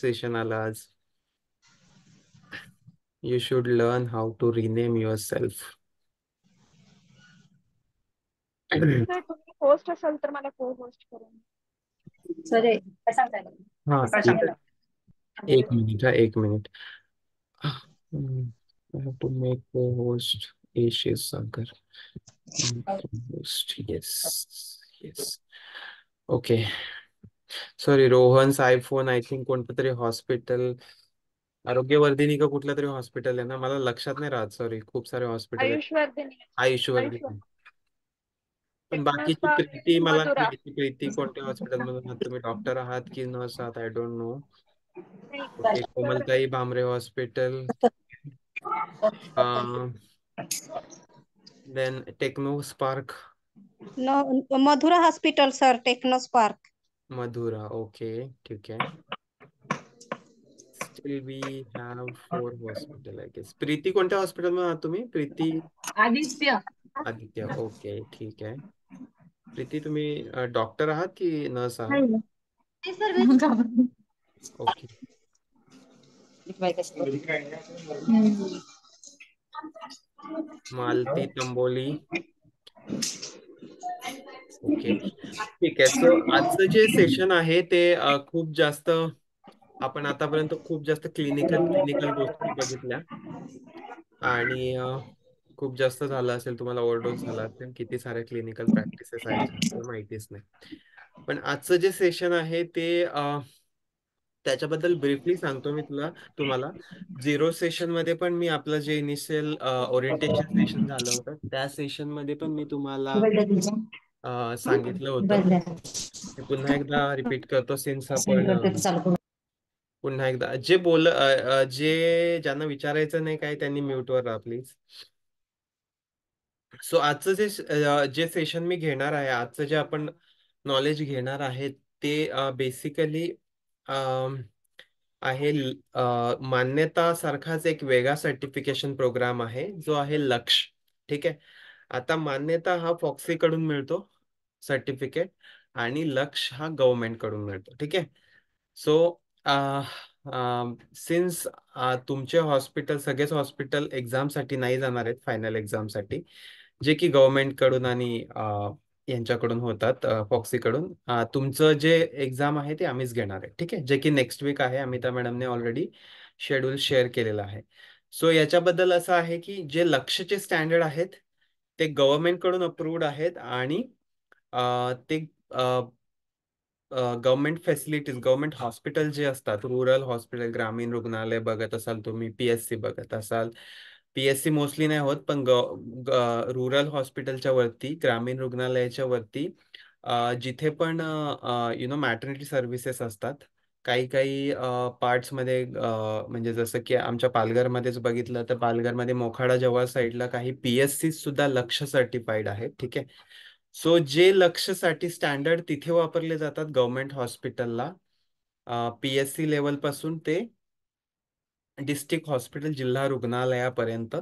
Session आला आज. You should learn how to rename yourself. Sir तुम्ही होस्ट असाल तर मला को होस्ट करून. सर काय सांगताय? हाँ काय सांगताय? एक मिनिट हा एक minute. I have to make co-host Ashish Sagar. Host, yes, yes. Okay. Sorry, रोहनचा आयफोन आय थिंक कोणतं तरी हॉस्पिटल, आरोग्यवर्धिनी का कुठलं तरी हॉस्पिटल आहे ना, मला लक्षात नाही राहत. सॉरी, खूप सारे हॉस्पिटल आहेत. आयुष्वर्धिनी. आयुष्यवर्धिनी. पण बाकीची टेक्नोस्पार्क, प्रीती मला नाही मधुरा. माहिती. प्रीती कोणत्या हॉस्पिटल मधून आहात तुम्ही? डॉक्टर आहात की नर्स आहात? I don't know. नाही ओके, सर. कोमलताई Bhamre hospital. Then Techno Spark. Madhura hospital sir, Techno Spark. Madhura, okay ठीक आहे. Still we have 4 hospital I guess. Preeti कोणत्या हॉस्पिटल मध्ये आहात तुम्ही? प्रीती आदित्य. आदित्य, ओके ठीक आहे. प्रीती तुम्ही डॉक्टर आहात की नर्स आहात? ओके. मालती तंबोली, ओके ठीक आहे. सो आजचं जे सेशन आहे ते खूप जास्त, आपण आतापर्यंत खूप जास्त क्लिनिकल गोष्टी बघितल्या आणि खूप जास्त झालं असेल, तुम्हाला ओव्हरडोस झाला असेल. किती साऱ्या क्लिनिकल प्रॅक्टिसेस आहेत जे आपल्याला माहितीच नाही. पण आजचं जे सेशन आहे ते त्याच्याबद्दल ब्रीफली सांगतो मी तुम्हाला. झिरो सेशन मध्ये पण मी आपलं जे इनिशियल ओरिएंटेशन सेशन झालं होतं, त्या सेशन मध्ये पण मी तुम्हाला सांगितलं होतं. मी पुन्हा एकदा रिपीट करतो, सिन्स आपण पुन्हा एकदा जे ज्यांना विचारायचं नाही काय त्यांनी म्यूटवर राहा प्लीज. सो आजचं जे सेशन मी घेणार आहे, आजचं जे आपण नॉलेज घेणार आहे ते बेसिकली आहे मान्यता सारखाच एक वेगळा सर्टिफिकेशन प्रोग्राम आहे जो आहे लक्ष. ठीक आहे. आता मान्यता हा फॉक्सी कडून मिळतो सर्टिफिकेट, आणि लक्ष हा गव्हर्नमेंट कडून मिळतो. ठीक आहे. सो सिन्स तुमचे हॉस्पिटल, सगळेच हॉस्पिटल एक्झामसाठी नाही जाणार आहेत, फायनल एक्झामसाठी, जे की गव्हर्नमेंट कडून आणि यांच्याकडून होतात, फॉक्सीकडून. तुमचं जे एक्झाम आहे ते आम्हीच घेणार आहे. ठीक आहे. जे की नेक्स्ट वीक आहे. अमिता मॅडमने ऑलरेडी शेड्यूल शेअर केलेलं आहे. सो याच्याबद्दल असं आहे की जे लक्ष्यचे स्टँडर्ड आहेत ते गव्हर्नमेंट कडून अप्रूव्ड आहेत, आणि ते गव्हर्नमेंट फॅसिलिटीज, गव्हर्नमेंट हॉस्पिटल जे असतात, रुरल हॉस्पिटल, ग्रामीण रुग्णालय बघत असाल तुम्ही, पीएससी बघत असाल. पीएससी मोस्टली नाही होत, पण रुरल हॉस्पिटलच्या वरती, ग्रामीण रुग्णालयाच्या वरती जिथे पण मॅटर्निटी सर्व्हिसेस असतात. काही काही पार्ट्समध्ये, म्हणजे जसं की आमच्या पालघरमध्येच बघितलं तर पालघरमध्ये मोखाडा जवळ साईडला काही पीएससी सुद्धा लक्ष सर्टिफाईड आहेत. ठीक आहे. सो जे लक्षसाठी स्टँडर्ड तिथे वापरले जातात गव्हर्नमेंट हॉस्पिटलला, पीएससी लेवल पासून ते डिस्ट्रिक्ट हॉस्पिटल, जिल्हा रुग्णालयापर्यंत,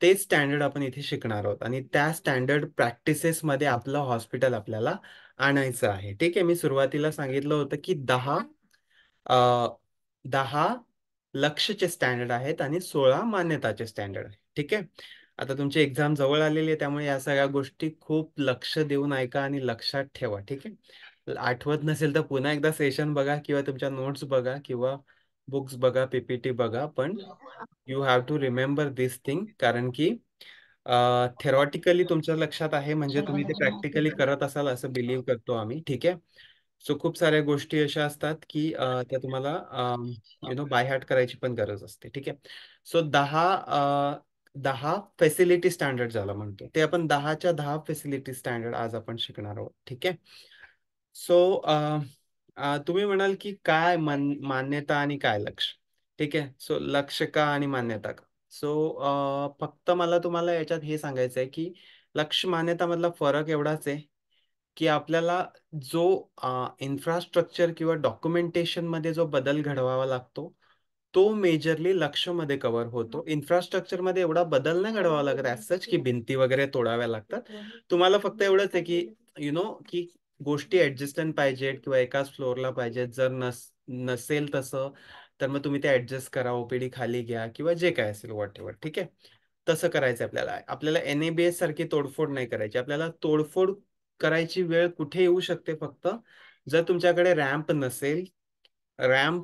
ते स्टँडर्ड आपण इथे शिकणार आहोत. आणि त्या स्टँडर्ड प्रॅक्टिसेस मध्ये आपलं हॉस्पिटल आपल्याला आणायचं आहे. ठीक आहे. मी सुरुवातीला सांगितलं होतं की 10 लक्षचे स्टँडर्ड आहेत आणि 16 मान्यताचे स्टँडर्ड आहे. ठीक आहे. आता तुमची एक्झाम जवळ आलेली आहे, त्यामुळे या सगळ्या गोष्टी खूप लक्ष देऊन ऐका आणि लक्षात ठेवा. ठीक आहे. आठवत नसेल तर पुन्हा एकदा सेशन बघा, किंवा तुमच्या नोट्स बघा, किंवा बुक्स बघा, पीपीटी बघा, पण you have to remember this thing. कारण की थेरॉटिकली तुमच्या लक्षात आहे म्हणजे तुम्ही ते प्रॅक्टिकली करत असाल असं बिलीव्ह करतो आम्ही. ठीक आहे. सो खूप साऱ्या गोष्टी अशा असतात की त्या तुम्हाला बाय हार्ट करायची पण गरज असते. ठीक आहे. सो 10 फॅसिलिटी स्टँडर्ड ज्याला म्हणतो, ते आपण 10च्या 10 फॅसिलिटी स्टँडर्ड आज आपण शिकणार आहोत. ठीक आहे. सो तुम्ही म्हणाल की काय मान्यता आणि काय लक्ष. ठीक आहे. सो लक्ष का आणि मान्यता का. सो फक्त मला तुम्हाला याच्यात हे सांगायचं आहे की लक्ष मान्यता मधला फरक एवढाच आहे की आपल्याला जो इन्फ्रास्ट्रक्चर किंवा डॉक्युमेंटेशन मध्ये जो बदल घडवावा लागतो तो मेजरली लक्ष मध्ये कव्हर होतो. इन्फ्रास्ट्रक्चर मध्ये एवढा बदल नाही घडवावा लागत ॲज सच की भिंती वगैरे तोडाव्या लागतात. तुम्हाला फक्त एवढंच आहे की की गोष्टी ऍडजस्टंट पाहिजेत किंवा एकाच फ्लोअरला पाहिजेत. जर नसेल तसं तर मग तुम्ही ते ऍडजस्ट करा, ओपीडी खाली घ्या किंवा जे काय असेल वॉट एव्हर. ठीक आहे, तसं करायचं आपल्याला. आपल्याला NABH सारखी तोडफोड नाही करायची. आपल्याला तोडफोड करायची वेळ कुठे येऊ शकते, फक्त जर तुमच्याकडे रॅम्प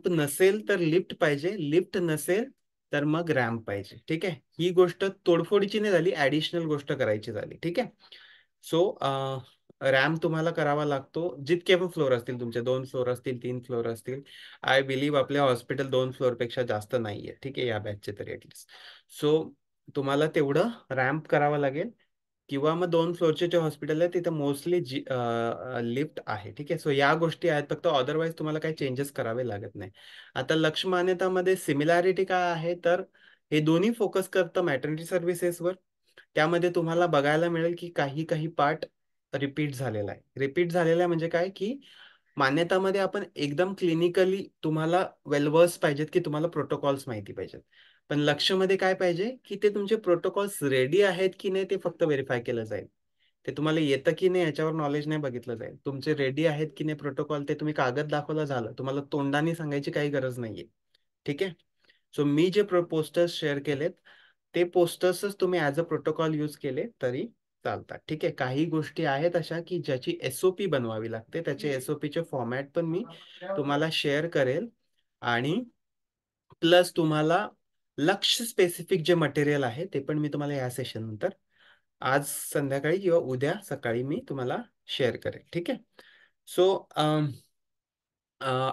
नसेल तर लिफ्ट पाहिजे, लिफ्ट नसेल तर मग रॅम्प पाहिजे. ठीक आहे, ही गोष्ट तोडफोडीची नाही झाली, ऍडिशनल गोष्ट करायची झाली. ठीक आहे. सो रॅम्प तुम्हाला करावा लागतो. जितके पण फ्लोअर असतील तुमचे, 2 फ्लोअर असतील, 3 फ्लोअर असतील. आय बिलीव्ह आपल्या हॉस्पिटल 2 फ्लोअर पेक्षा जास्त नाहीये. ठीक आहे, या बॅचचे तरी ऍटलिस्ट. सो तुम्हाला तेवढं रॅम्प करावं लागेल, किंवा मग 2 फ्लोअरचे जे हॉस्पिटल आहे तिथे मोस्टली लिफ्ट आहे. ठीक आहे, सो या गोष्टी आहेत फक्त, अदरवाईज तुम्हाला काही चेंजेस करावे लागत नाही. आता लक्ष मान्यतामध्ये सिमिलॅरिटी काय आहे, तर हे दोन्ही फोकस करतं मॅटर्निटी सर्व्हिसेसवर. त्यामध्ये तुम्हाला बघायला मिळेल की काही काही पार्ट रिपीट झालेला आहे. रिपीट झालेला आहे म्हणजे काय, की मान्यतामध्ये आपण एकदम क्लिनिकली तुम्हाला वेलवर्स पाहिजेत, की तुम्हाला प्रोटोकॉल्स माहिती पाहिजेत. पण लक्षमध्ये काय पाहिजे, की ते तुमचे प्रोटोकॉल्स रेडी आहेत की नाही ते फक्त व्हेरीफाय केलं जाईल. ते तुम्हाला येतं की नाही याच्यावर नॉलेज नाही बघितलं जाईल. तुमचे रेडी आहेत की नाही प्रोटोकॉल ते तुम्ही कागद दाखवलं झालं, तुम्हाला तोंडाने सांगायची काही गरज नाहीये. ठीक आहे. सो मी जे पोस्टर्स शेअर केलेत ते पोस्टर्सच तुम्ही ऍज अ प्रोटोकॉल यूज केले तरी चालतात. ठीक आहे, काही गोष्टी आहेत अशा की ज्याची SOP बनवावी लागते, त्याचे SOPचे फॉर्मॅट पण मी तुम्हाला शेअर करेल. आणि प्लस तुम्हाला लक्ष स्पेसिफिक जे मटेरियल आहे ते पण मी तुम्हाला या सेशन नंतर आज संध्याकाळी किंवा उद्या सकाळी मी तुम्हाला शेअर करेल. ठीक आहे. सो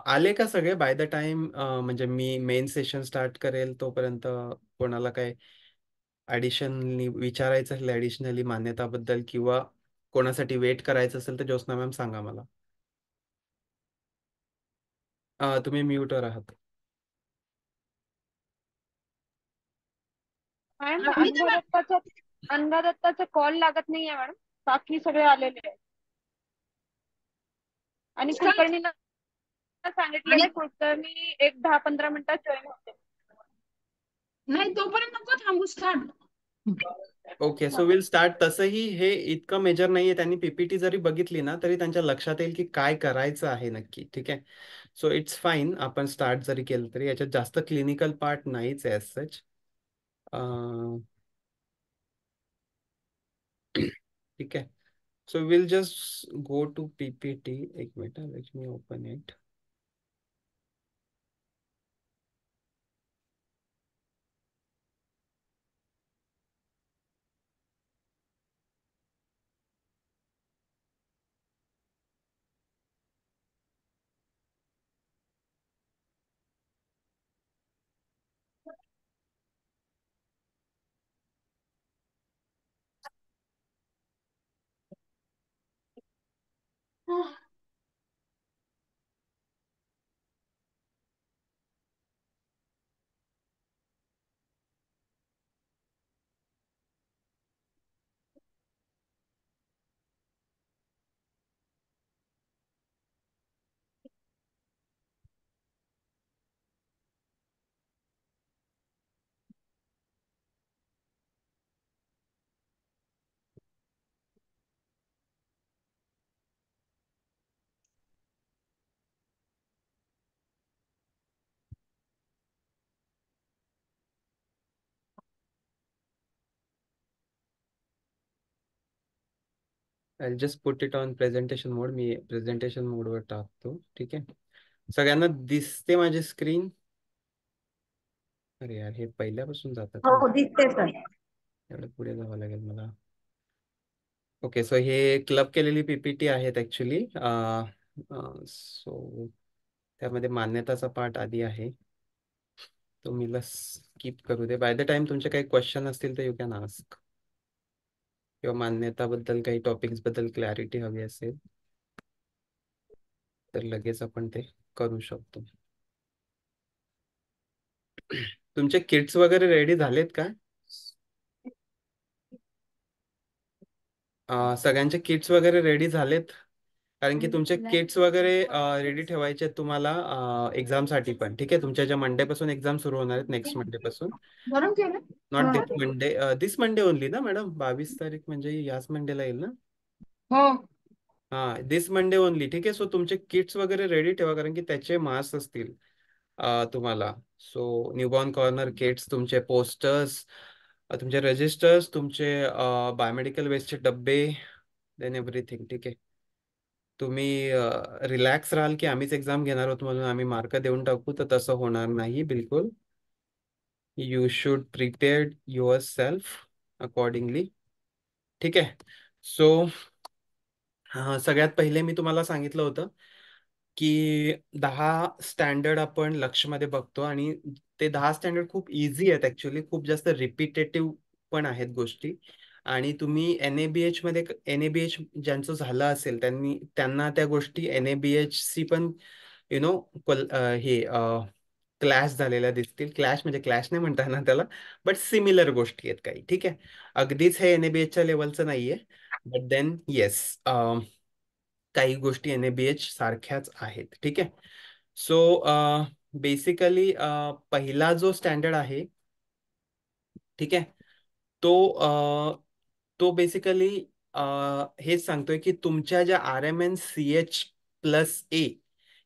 आले का सगळे बाय द टाइम, म्हणजे मी मेन सेशन स्टार्ट करेल तोपर्यंत कोणाला काय ऍडिशनली विचारायचं असेल, ऍडिशनली मान्यताबद्दल, किंवा कोणासाठी वेट करायचं असेल तर ज्योत्स्ना मॅम सांगा मला. तुम्ही म्यूटवर आहात. मॅम मी तर अन्नदत्ताचा कॉल लागत नाहीये मॅडम. बाकी सगळे आलेले आहेत. आणि स्टार्ट कुलकर्णीला सांगितलेलं आणि आहे, कुलकर्णी एक 10-15 मिनिटात जॉईन होते. नाही तोपर्यंत नको थांबू, start. Okay, so will start. तसंही हे इतकं मेजर नाहीये, त्यांनी PPT जरी बघितली ना तरी त्यांच्या लक्षात येईल की काय करायचं आहे नक्की. ठीक आहे, सो इट्स फाईन, आपण स्टार्ट जरी केलं तरी. याच्यात जास्त क्लिनिकल पार्ट नाहीच आहे सच. ठीक आहे, so will just go to PPT. एक minute, let me open it. I just put it on presentation mode. मी प्रेझेंटेशन मोडवर टाकतो. ठीक आहे, सगळ्यांना दिसते माझी स्क्रीन? अरे यार, हे पहिल्यापासून जातं का? हो दिसते सर. एवढं पुढे जावं लागेल मला. ओके, सो हे क्लब केलेली PPT आहेत ऍक्च्युली. सो त्यामध्ये मान्यताचा पार्ट आधी आहे, तो मी स्किप करू दे. बाय द टाइम तुमचे काही क्वेश्चन असतील तर यू कॅन आस्क, किंवा मान्यताबद्दल काही टॉपिक्स बद्दल क्लॅरिटी हवी असेल तर लगेच आपण ते करू शकतो. तुमचे किट्स वगैरे रेडी झालेत का? सगळ्यांचे किट्स वगैरे रेडी झालेत? कारण की तुमचे किट्स वगैरे रेडी ठेवायचे आहेत तुम्हाला एक्झामसाठी पण. ठीक आहे, तुमच्या ज्या मंडे पासून एक्झाम सुरू होणार आहेत, नेक्स्ट मंडे पासून. गरम केलं. Not this Monday, this Monday only ना मॅडम? 22 तारीख म्हणजे याच मंडेला येईल ना? हो हां, दिस मंडे ओनली. ठीक आहे. सो तुमचे किट्स वगैरे रेडी ठेवा, कारण की त्याचे मार्क्स असतील तुम्हाला. सो न्यूबॉर्न कॉर्नर किट्स, तुमचे पोस्टर्स, तुमचे रजिस्टर्स, तुमचे बायोमेडिकल वेस्टचे डब्बे, देन एव्हरीथिंग. ठीक आहे. तुम्ही रिलॅक्स राहाल की आम्हीच एक्झाम घेणार आहोत म्हणून आम्ही मार्क देऊन टाकू, तर तसं होणार नाही बिलकुल. You should prepare your self accordingly. ठीक आहे. सो सगळ्यात पहिले मी तुम्हाला सांगितलं होतं की 10 स्टँडर्ड आपण लक्षमध्ये बघतो, आणि ते 10 स्टँडर्ड खूप इझी आहेत ॲक्च्युली, खूप जास्त रिपिटेटिव्ह पण आहेत गोष्टी. आणि तुम्ही NABH मध्ये, NABH ज्यांचं झालं असेल त्यांना त्या गोष्टी NABH ची पण यु नो हे क्लॅश झालेल्या दिसतील. क्लॅश म्हणजे क्लॅश नाही म्हणता ना त्याला, बट सिमिलर गोष्टी आहेत काही. ठीक आहे. अगदीच हे NABHच्या लेवलचं नाहीये, बट देन येस, काही गोष्टी NABH सारख्याच आहेत. ठीक आहे. सो बेसिकली पहिला जो स्टँडर्ड आहे, ठीक आहे, तो बेसिकली हेच सांगतोय की तुमच्या ज्या RMNCH+A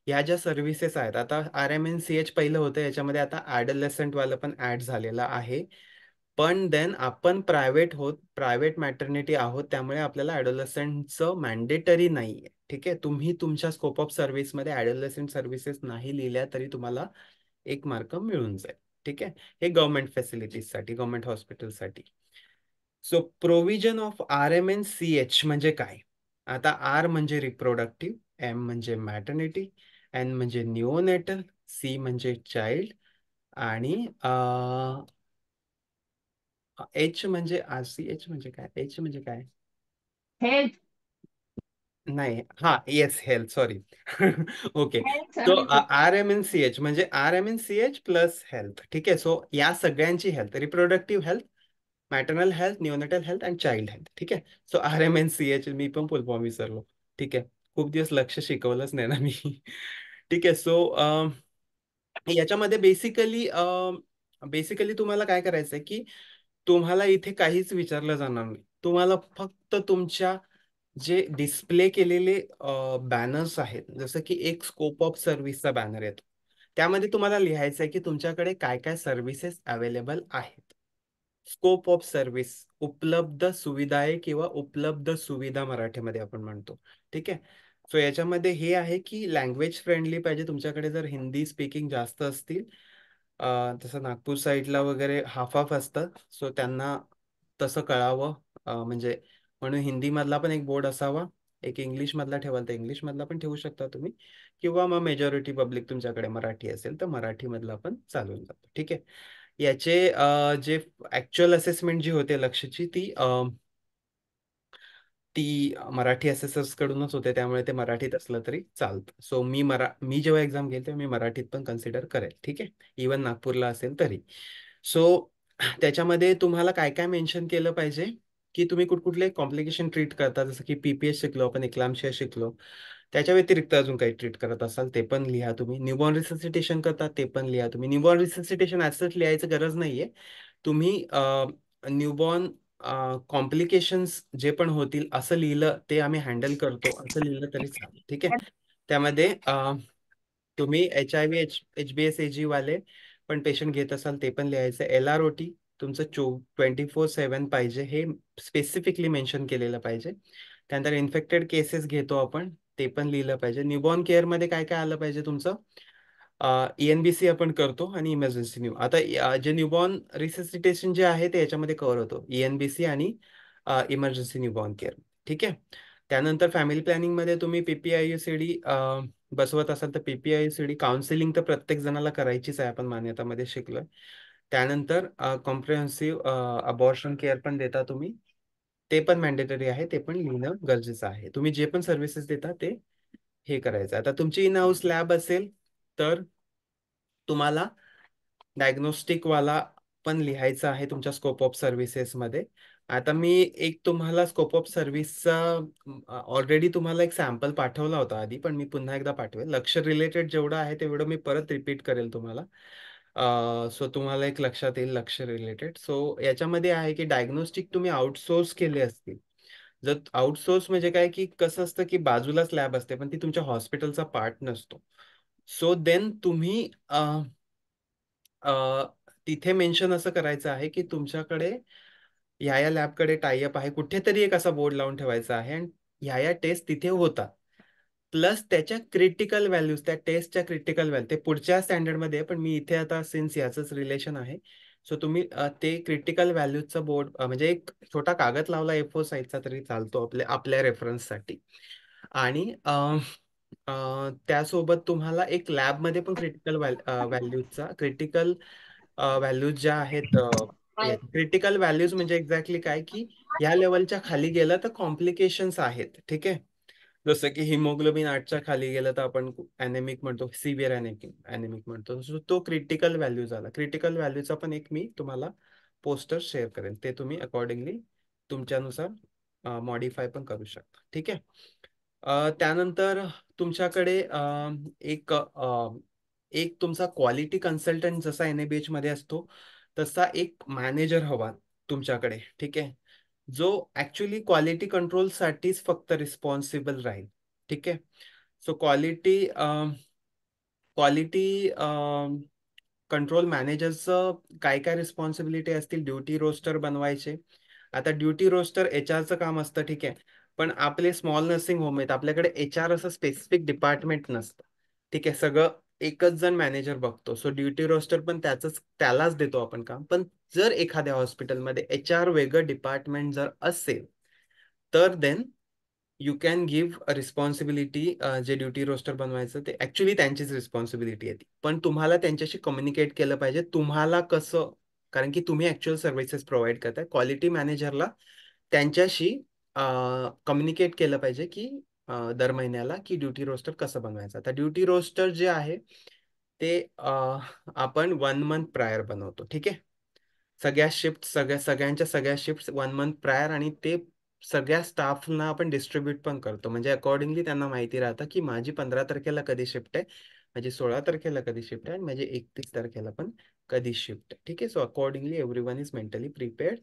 ह्या ज्या सर्व्हिसेस आहेत, आता RMNCH पहिलं होतं, याच्यामध्ये आता ॲडolescent वालं पण ऍड झालेलं आहे. पण देन आपण प्रायव्हेट मॅटर्निटी आहोत, त्यामुळे आपल्याला ॲडोलसंटचं मॅन्डेटरी नाही आहे. ठीक आहे. तुम्ही तुमच्या स्कोप ऑफ सर्व्हिसमध्ये ॲडोलसंट सर्व्हिसेस नाही लिहिल्या तरी तुम्हाला 1 मार्क मिळून जाईल. ठीक आहे. हे गव्हर्नमेंट फॅसिलिटीजसाठी, गव्हर्नमेंट हॉस्पिटलसाठी. सो प्रोव्हिजन ऑफ RMNCH म्हणजे काय? आता R म्हणजे रिप्रोडक्टिव्ह, M म्हणजे मॅटर्निटी, N म्हणजे न्यूओनेटल, C म्हणजे चाइल्ड, आणि H म्हणजे RCH म्हणजे काय? H म्हणजे काय? हेल्थ नाही, हा, yes, health, sorry. Okay. Health so services. RMNCH म्हणजे RMNCH प्लस हेल्थ. ठीक आहे. सो या सगळ्यांची health, reproductive health, maternal health, neonatal health and child health. ठीक आहे. सो RMNCH मी पण फुल फॉर्म विसरलो. ठीक आहे. खूप दिवस लक्ष शिकवलंच नाही ना मी. ठीक आहे. सो याच्यामध्ये बेसिकली तुम्हाला काय करायचं आहे की तुम्हाला इथे काहीच विचारलं जाणार नाही. तुम्हाला फक्त तुमच्या जे डिस्प्ले केलेले बॅनर्स आहेत, जसं की एक स्कोप ऑफ सर्व्हिसचा बॅनर येतो, त्यामध्ये तुम्हाला लिहायचं आहे की तुमच्याकडे काय काय सर्व्हिसेस अवेलेबल आहेत. स्कोप ऑफ सर्व्हिस, उपलब्ध सुविधाए किंवा उपलब्ध सुविधा मराठीमध्ये आपण म्हणतो. ठीक आहे. सो याच्यामध्ये हे आहे की लँग्वेज फ्रेंडली पाहिजे. तुमच्याकडे जर हिंदी स्पीकिंग जास्त असतील, तसं नागपूर साईडला वगैरे हाफ हाफ असतं, सो त्यांना तसं कळावं, म्हणजे म्हणून हिंदी मधला पण एक बोर्ड असावा, एक इंग्लिश मधला ठेवाल तर इंग्लिश मधला पण ठेवू शकता तुम्ही, किंवा मग मेजॉरिटी पब्लिक तुमच्याकडे मराठी असेल तर मराठी मधला पण चालून जातो. ठीक आहे. याचे जे ऍक्च्युअल असेसमेंट जी होते लक्षची, ती मराठी असेसर्स कडूनच होते, त्यामुळे ते मराठीत असलं तरी चालतं. सो मी जेव्हा एक्झाम घेईल तेव्हा मी मराठीत पण कन्सिडर करेल. ठीक आहे. इवन नागपूरला असेल तरी. सो त्याच्यामध्ये तुम्हाला काय काय मेन्शन केलं पाहिजे की तुम्ही कुठकुठले कॉम्प्लिकेशन ट्रीट करता, जसं की PPH शिकलो आपण, एक्लाम्शिया शिकलो, त्याच्या व्यतिरिक्त अजून काही ट्रीट करत असाल ते पण लिहा तुम्ही. न्यूबॉर्न रिससिटेशन करतात ते पण लिहा तुम्ही. न्यूबॉर्न रिससिटेशन ऍज लिहायचं गरज नाहीये. तुम्ही न्यूबॉर्न कॉम्प्लिकेशन्स जे पण होतील असं लिहिलं, ते आम्ही हँडल करतो असं लिहिलं तरी चालेल. ठीक आहे. त्यामध्ये तुम्ही HIV HbSAg वाले पण पेशंट घेत असाल ते पण लिहायचं. LROT तुमचं 24/7 पाहिजे, हे स्पेसिफिकली मेन्शन केलेलं पाहिजे. त्यानंतर इन्फेक्टेड केसेस घेतो आपण, ते पण लिहिलं पाहिजे. न्यूबॉर्न केअरमध्ये काय काय आलं पाहिजे तुमचं, ENBC आपण करतो, आणि इमर्जन्सी आता जे न्यूबॉर्न रिससिटेशन जे आहे ते याच्यामध्ये कव्हर होतो, ENBC आणि इमर्जन्सी न्यूबॉर्न केअर. ठीक आहे. त्यानंतर फॅमिली प्लॅनिंग मध्ये तुम्ही PPIUCD बसवत असाल तर PPIUCD काउन्सिलिंग तर प्रत्येक जणाला करायचीच आहे, आपण मान्यतामध्ये शिकलोय. त्यानंतर कॉम्प्रिहेन्सिव्ह अबॉर्शन केअर पण देता तुम्ही, ते पण मॅन्डेटरी आहे, ते पण लिहिणं गरजेचं आहे. तुम्ही जे पण सर्व्हिसेस देता ते हे करायचं. आता तुमची इन हाऊस लॅब असेल तर तुम्हाला डायग्नोस्टिक वाला पण लिहायचा आहे तुमच्या स्कोप ऑफ सर्व्हिसेस मध्ये. आता मी एक तुम्हाला स्कोप ऑफ सर्व्हिसचा ऑलरेडी तुम्हाला एक सॅम्पल पाठवला होता आधी, पण मी पुन्हा एकदा पाठवेल. लक्ष रिलेटेड जेवढं आहे तेवढं मी परत रिपीट करेल तुम्हाला, सो तुम्हाला एक लक्षात येईल लक्ष रिलेटेड. सो याच्यामध्ये आहे की डायग्नोस्टिक तुम्ही आउटसोर्स केले असतील जर आउटसोर्स म्हणजे काय, की कसं असतं की बाजूलाच लॅब असते पण ती तुमच्या हॉस्पिटलचा पार्ट नसतो. सो देन तुम्ही अ, तिथे मेन्शन असं करायचं आहे की तुमच्याकडे ह्या लॅबकडे टायअप आहे, कुठेतरी एक असा बोर्ड लावून ठेवायचा आहे आणि ह्या टेस्ट तिथे होतात. प्लस त्याच्या क्रिटिकल व्हॅल्यूज, त्या टेस्टच्या क्रिटिकल व्हॅल्यू ते पुढच्या स्टँडर्डमध्ये आहे, पण मी इथे आता सिन्स याचंच रिलेशन आहे. सो तुम्ही ते क्रिटिकल व्हॅल्यूजचा बोर्ड म्हणजे एक छोटा कागद लावला A4 साईजचा तरी चालतो आपल्या आपल्या रेफरन्ससाठी. आणि त्यासोबत तुम्हाला एक लॅबमध्ये पण क्रिटिकल व्हॅल्यूजचा क्रिटिकल व्हॅल्यूज ज्या आहेत क्रिटिकल व्हॅल्यूज म्हणजे एक्झॅक्टली काय, की या लेवलच्या खाली गेलं तर कॉम्प्लिकेशन्स आहेत. ठीक आहे. जसं की हिमोग्लोबिन 8च्या खाली गेलं तर आपण अॅनेमिक म्हणतो, सिव्हिअर अॅनेमिक म्हणतो. सो तो क्रिटिकल व्हॅल्यू झाला. क्रिटिकल व्हॅल्यूचा पण एक मी तुम्हाला पोस्टर शेअर करेन, ते तुम्ही अकॉर्डिंगली तुमच्यानुसार मॉडीफाय पण करू शकता. ठीक आहे. त्यानंतर तुमच्याकडे एक तुमचा क्वालिटी कन्सल्टंट जसा NABH मध्ये असतो तसा एक मॅनेजर हवा तुमच्याकडे. ठीक आहे. जो ऍक्च्युली क्वालिटी कंट्रोल साठीच फक्त रिस्पॉन्सिबल राहील. ठीक आहे. सो क्वालिटी कंट्रोल मॅनेजरचं काय काय रिस्पॉन्सिबिलिटी असतील, ड्युटी रोस्टर बनवायचे. आता ड्युटी रोस्टर HR चं काम असतं. ठीक आहे. पण आपले स्मॉल नर्सिंग होम आहेत, आपल्याकडे HR असं स्पेसिफिक डिपार्टमेंट नसतं. ठीक आहे. सगळं एकच जण मॅनेजर बघतो. सो ड्युटी रोस्टर पण त्यालाच देतो आपण काम. पण जर एखाद्या हॉस्पिटलमध्ये HR वेगळं डिपार्टमेंट जर असेल तर then you can give a responsibility. जे ड्युटी रोस्टर बनवायचं ते ऍक्च्युली त्यांचीच रिस्पॉन्सिबिलिटी आहे ती. पण तुम्हाला त्यांच्याशी कम्युनिकेट केलं पाहिजे. तुम्हाला कसं, कारण की तुम्ही ऍक्च्युअल सर्व्हिसेस प्रोव्हाइड करताय. क्वालिटी मॅनेजरला त्यांच्याशी कम्युनिकेट केलं पाहिजे की दर महिन्याला की ड्युटी रोस्टर कसं बनवायचं. आता ड्युटी रोस्टर जे आहे ते आपण 1 मंथ प्रायर बनवतो. ठीक आहे. सगळ्यांच्या शिफ्ट 1 मंथ प्रायर, आणि ते सगळ्या स्टाफना आपण डिस्ट्रीब्यूट पण करतो. म्हणजे अकॉर्डिंगली त्यांना माहिती राहतं की माझी 15 तारखेला कधी शिफ्ट आहे, माझी 16 तारखेला कधी शिफ्ट आहे आणि माझी 31 तारखेला पण कधी शिफ्ट आहे. ठीक आहे. So accordingly everyone is mentally prepared.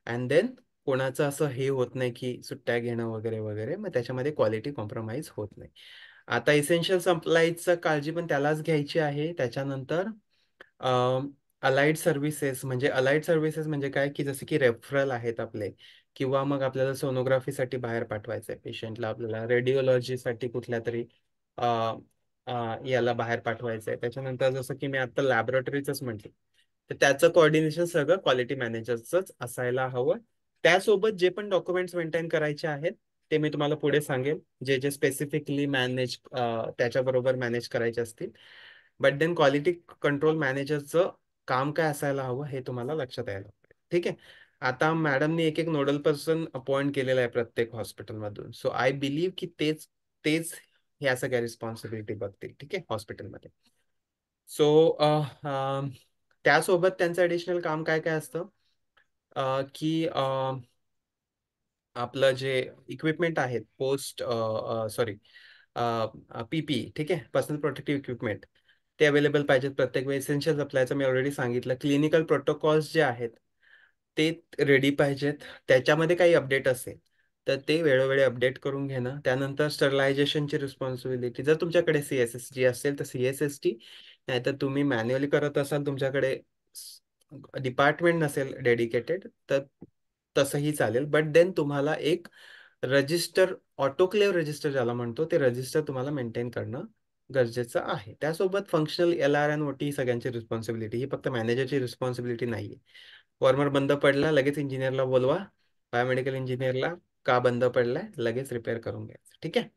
And then कोणाचं असं हे होत नाही की सुट्ट्या घेणं वगैरे वगैरे, मग त्याच्यामध्ये क्वालिटी कॉम्प्रोमाइज होत नाही. आता इसेन्शियल सप्लायचं काळजी पण त्यालाच घ्यायची आहे. त्याच्यानंतर अलाइड सर्व्हिसेस म्हणजे काय, की जसे की रेफरल आहेत आपले, किंवा मग आपल्याला सोनोग्राफीसाठी बाहेर पाठवायचं आहे पेशंटला, आपल्याला रेडिओलॉजीसाठी कुठल्या तरी अ, याला बाहेर पाठवायचं आहे. त्याच्यानंतर जसं की मी आता लॅबोरेटरीच म्हटलं, तर त्याचं कोऑर्डिनेशन सगळं क्वालिटी मॅनेजरचंच असायला हवं. त्यासोबत जे पण डॉक्युमेंट्स मेंटेन करायचे आहेत ते मी तुम्हाला पुढे सांगेल, जे जे स्पेसिफिकली त्याच्याबरोबर मॅनेज करायचे असतील. बट देन क्वालिटी कंट्रोल मॅनेजरचं काम काय असायला हवं हे तुम्हाला लक्षात यायला पाहिजे. ठीक आहे. आता मॅडमनी एक एक नोडल पर्सन अपॉइंट केलेला आहे प्रत्येक हॉस्पिटलमधून. सो आय बिलीव्ह की तेच तेच ह्या सगळ्या रिस्पॉन्सिबिलिटी बघतील. ठीक आहे, हॉस्पिटलमध्ये. सो त्यासोबत त्यांचं ऍडिशनल काम काय काय असतं, की आपलं जे इक्विपमेंट आहेत, PPE. ठीक आहे, पर्सनल प्रोटेक्टिव्ह इक्विपमेंट, ते अवेलेबल पाहिजेत प्रत्येक वेळी. इसेन्शियल सप्लायचं मी ऑलरेडी सांगितलं. क्लिनिकल प्रोटोकॉल्स जे आहेत ते रेडी पाहिजेत. त्याच्यामध्ये काही अपडेट असेल तर ते वेळोवेळी अपडेट करून घेणं. त्यानंतर स्टरलायझेशनची रिस्पॉन्सिबिलिटी, जर तुमच्याकडे CSSG असेल तर CSST, नाहीतर तुम्ही मॅन्युअली करत असाल, तुमच्याकडे डिपार्टमेंट नसेल डेडिकेटेड, तर तसंही चालेल. बट देन तुम्हाला एक रजिस्टर, ऑटोक्लेव्ह रजिस्टर ज्याला म्हणतो, ते रजिस्टर तुम्हाला मेंटेन करणं गरजेचं आहे. त्यासोबत फंक्शनल LR&OT सगळ्यांची रिस्पॉन्सिबिलिटी, ही फक्त मॅनेजरची रिस्पॉन्सिबिलिटी नाहीये. वॉर्मर बंद पडला लगेच इंजिनियरला बोलवा, बायोमेडिकल इंजिनियरला, का बंद पडलाय लगेच रिपेअर करून घ्यायचं. ठीक आहे.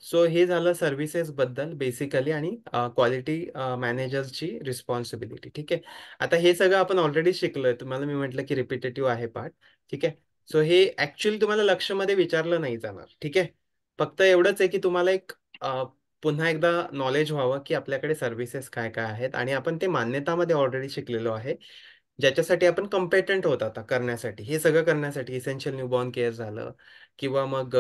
सो हे झालं सर्व्हिसेस बद्दल बेसिकली, आणि क्वालिटी मॅनेजरची रिस्पॉन्सिबिलिटी. ठीक आहे. आता हे सगळं आपण ऑलरेडी शिकलोय. तुम्हाला मी म्हटलं की रिपिटेटिव्ह आहे पार्ट. ठीक आहे. सो हे ऍक्च्युअली तुम्हाला लक्षमध्ये विचारलं नाही जाणार. ठीक आहे. फक्त एवढंच आहे की तुम्हाला एक पुन्हा एकदा नॉलेज व्हावं की आपल्याकडे सर्व्हिसेस काय काय आहेत, आणि आपण ते मान्यतामध्ये ऑलरेडी शिकलेलो आहे, ज्याच्यासाठी आपण कम्पेटंट होत आता करण्यासाठी. हे सगळं करण्यासाठी इसेन्शियल न्यूबॉर्न केअर झालं, किंवा मग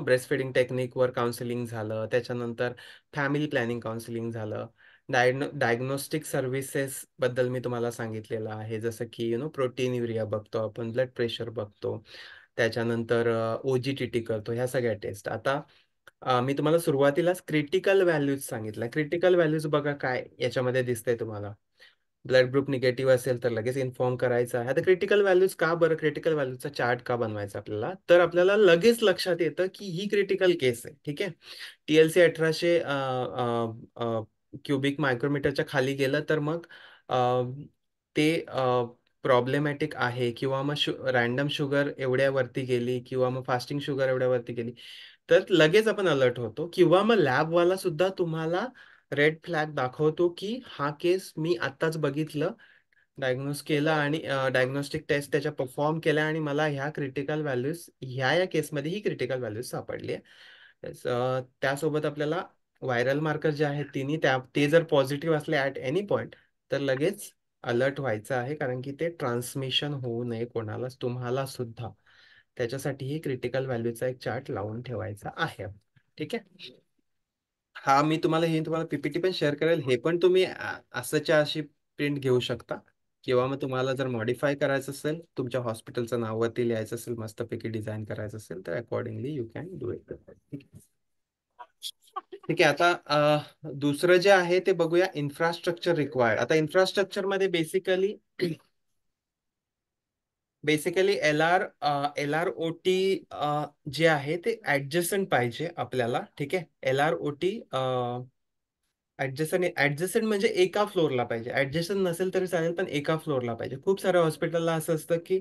ब्रेस्ट फिडिंग टेक्निकवर काउन्सिलिंग झालं, त्याच्यानंतर फॅमिली प्लॅनिंग काउन्सिलिंग झालं, डायग्नोस्टिक सर्व्हिसेस बद्दल मी तुम्हाला सांगितलेलं आहे, जसं की प्रोटीन युरिया बघतो आपण, ब्लड प्रेशर बघतो, त्याच्यानंतर OGTT करतो, ह्या सगळ्या टेस्ट. आता मी तुम्हाला सुरुवातीलाच क्रिटिकल व्हॅल्यूज सांगितलं. क्रिटिकल व्हॅल्यूज बघा काय याच्यामध्ये दिसतंय तुम्हाला. ब्लड ग्रुप निगेटिव्ह असेल तर लगेच इन्फॉर्म करायचं आहे. आता क्रिटिकल व्हॅल्यूज का बरं, क्रिटिकल व्हॅल्यूजचा चार्ट का बनवायचा आपल्याला, तर आपल्याला लगेच लक्षात येतं की ही क्रिटिकल केस आहे. ठीक आहे. TLC 1800 क्युबिक मायक्रोमीटरच्या खाली गेलं तर मग अ, ते प्रॉब्लेमॅटिक आहे, किंवा मग रॅन्डम शुगर एवढ्या वरती गेली, किंवा मग फास्टिंग शुगर एवढ्या वरती गेली, तर लगेच आपण अलर्ट होतो. किंवा मग लॅबवाला सुद्धा तुम्हाला रेड फ्लॅग दाखवतो की हा केस मी आत्ताच बघितलं, डायग्नोज केला, आणि डायग्नोस्टिक टेस्ट त्याच्या परफॉर्म केल्या, आणि मला ह्या क्रिटिकल व्हॅल्यूज ह्या केसमध्ये ही क्रिटिकल व्हॅल्यूज सापडली आहे. त्यासोबत आपल्याला व्हायरल मार्कर जे आहेत तिन्ही ते जर पॉझिटिव्ह असले ॲट एनी पॉइंट, तर लगेच अलर्ट व्हायचं आहे, कारण की ते ट्रान्समिशन होऊ नये कोणालाच, तुम्हाला सुद्धा. त्याच्यासाठी क्रिटिकल व्हॅल्यूचा एक चार्ट लावून ठेवायचा आहे. ठीक आहे. हा मी तुम्हाला PPT पण शेअर करेल. हे पण तुम्ही असंच्या अशी प्रिंट घेऊ शकता, किंवा मग तुम्हाला जर मॉडिफाय करायचं असेल, तुमच्या हॉस्पिटलचं नाव वरती लिहायचं असेल, मस्तपैकी डिझाईन करायचं असेल, तर accordingly you can do it. ठीक आहे. ठीक आहे. आता दुसरं जे आहे ते बघूया, इन्फ्रास्ट्रक्चर रिक्वायर्ड. आता इन्फ्रास्ट्रक्चर मध्ये बेसिकली LROT जे आहे ते ऍडजस्टंट पाहिजे आपल्याला. ठीक आहे. LROT ऍडजस्टंट म्हणजे एका फ्लोअरला पाहिजे. ऍडजस्टंट नसेल तरी चालेल, पण एका फ्लोअरला पाहिजे. खूप साऱ्या हॉस्पिटलला असं असतं की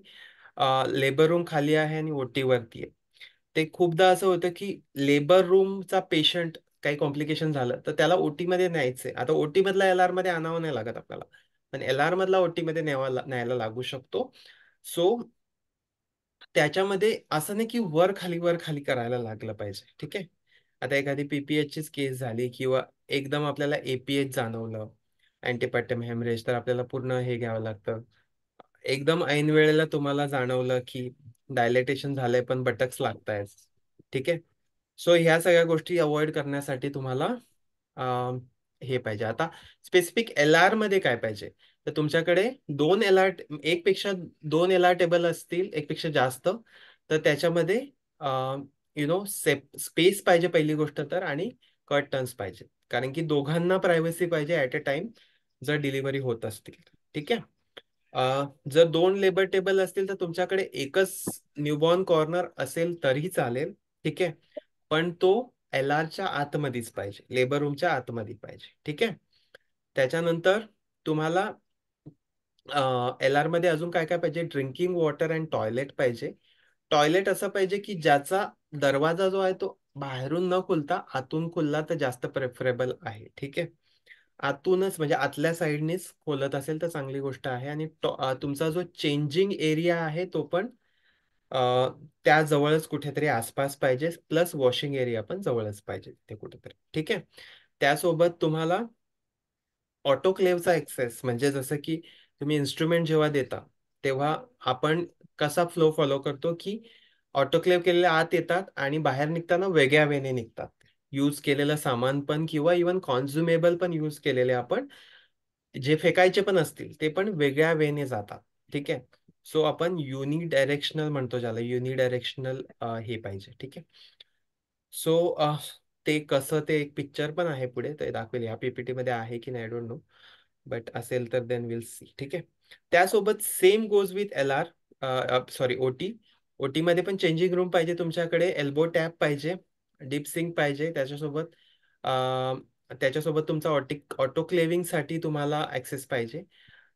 लेबर रूम खाली आहे आणि OT वरती आहे. ते खूपदा असं होतं की लेबर रूमचा पेशंट काही कॉम्प्लिकेशन झालं तर त्याला OT मध्ये न्यायचंय. आता OT मधला LR मध्ये आणावं नाही लागत आपल्याला, पण LR मधला OT मध्ये न्यायला लागू शकतो. सो त्याच्यामध्ये असं नाही की वर खाली करायला लागलं पाहिजे. ठीक आहे. आता एखादी PPH चीच केस झाली, किंवा एकदम आपल्याला APH जाणवलं, अँटीपॅटम हेमरेज, तर आपल्याला पूर्ण हे घ्यावं लागतं. एकदम ऐन वेळेला तुम्हाला जाणवलं की डायलेटेशन झालंय पण बटक्स लागतायत. ठीक आहे. सो ह्या सगळ्या गोष्टी अवॉइड करण्यासाठी तुम्हाला अं, हे पाहिजे. आता स्पेसिफिक LR मध्ये काय पाहिजे, तर तुमच्याकडे एक पेक्षा दोन LR टेबल असतील, एक पेक्षा जास्त, तर त्याच्यामध्ये स्पेस पाहिजे पहिली गोष्ट तर, आणि कर्टन्स पाहिजे, कारण की दोघांना प्रायव्हसी पाहिजे ऍट अ टाइम जर डिलिव्हरी होत असतील. ठीक आहे. जर दोन लेबर टेबल असतील तर तुमच्याकडे एकच न्यूबॉर्न कॉर्नर असेल तरीही चालेल. ठीक आहे. पण तो LRच्या आतमध्येच पाहिजे, लेबर रूमच्या आतमध्ये पाहिजे. ठीक आहे. त्याच्यानंतर तुम्हाला LR मध्ये अजून काय काय पाहिजे, ड्रिंकिंग वॉटर अँड टॉयलेट पाहिजे. टॉयलेट असं पाहिजे की ज्याचा दरवाजा जो आहे तो बाहेरून न खुलता आतून खुलला तर जास्त प्रेफरेबल आहे. ठीक आहे. आतूनच म्हणजे आतल्या साईडनेच खोलत असेल तर चांगली गोष्ट आहे. आणि तुमचा जो चेंजिंग एरिया आहे तो पण अ, त्या जवळच कुठेतरी आसपास पाहिजे, प्लस वॉशिंग एरिया पण जवळच पाहिजे ते कुठेतरी. ठीक आहे. त्यासोबत तुम्हाला ऑटोक्लेव्हचा एक्सेस, म्हणजे जसं की तुम्ही इन्स्ट्रुमेंट जेव्हा देता तेव्हा आपण कसा फ्लो फॉलो करतो की ऑटोक्लेव्ह केलेले आत येतात आणि बाहेर निघताना वेगळ्या वेने निघतात. यूज केलेलं सामान पण, किंवा इवन कॉन्झ्युमेबल पण यूज केलेले आपण जे फेकायचे पण असतील ते पण वेगळ्या वेने जातात. ठीक आहे. सो आपण युनिडायरेक्शनल म्हणतो ज्याला, युनिडायरेक्शनल हे पाहिजे. ठीक आहे. सो ते कसं, ते एक पिक्चर पण आहे पुढे, ते दाखवेल. ह्या PPT मध्ये आहे की नाही आय डोंट नो, बट असेल तर देन विल सी. ठीक आहे. त्यासोबत same goes with LR, sorry OT मध्ये पण चेंजिंग रूम पाहिजे तुमच्याकडे, एल्बो टॅप पाहिजे, डीप सिंक पाहिजे. त्याच्यासोबत तुमचा ऑटोक्लेविंग साठी तुम्हाला ऍक्सेस पाहिजे,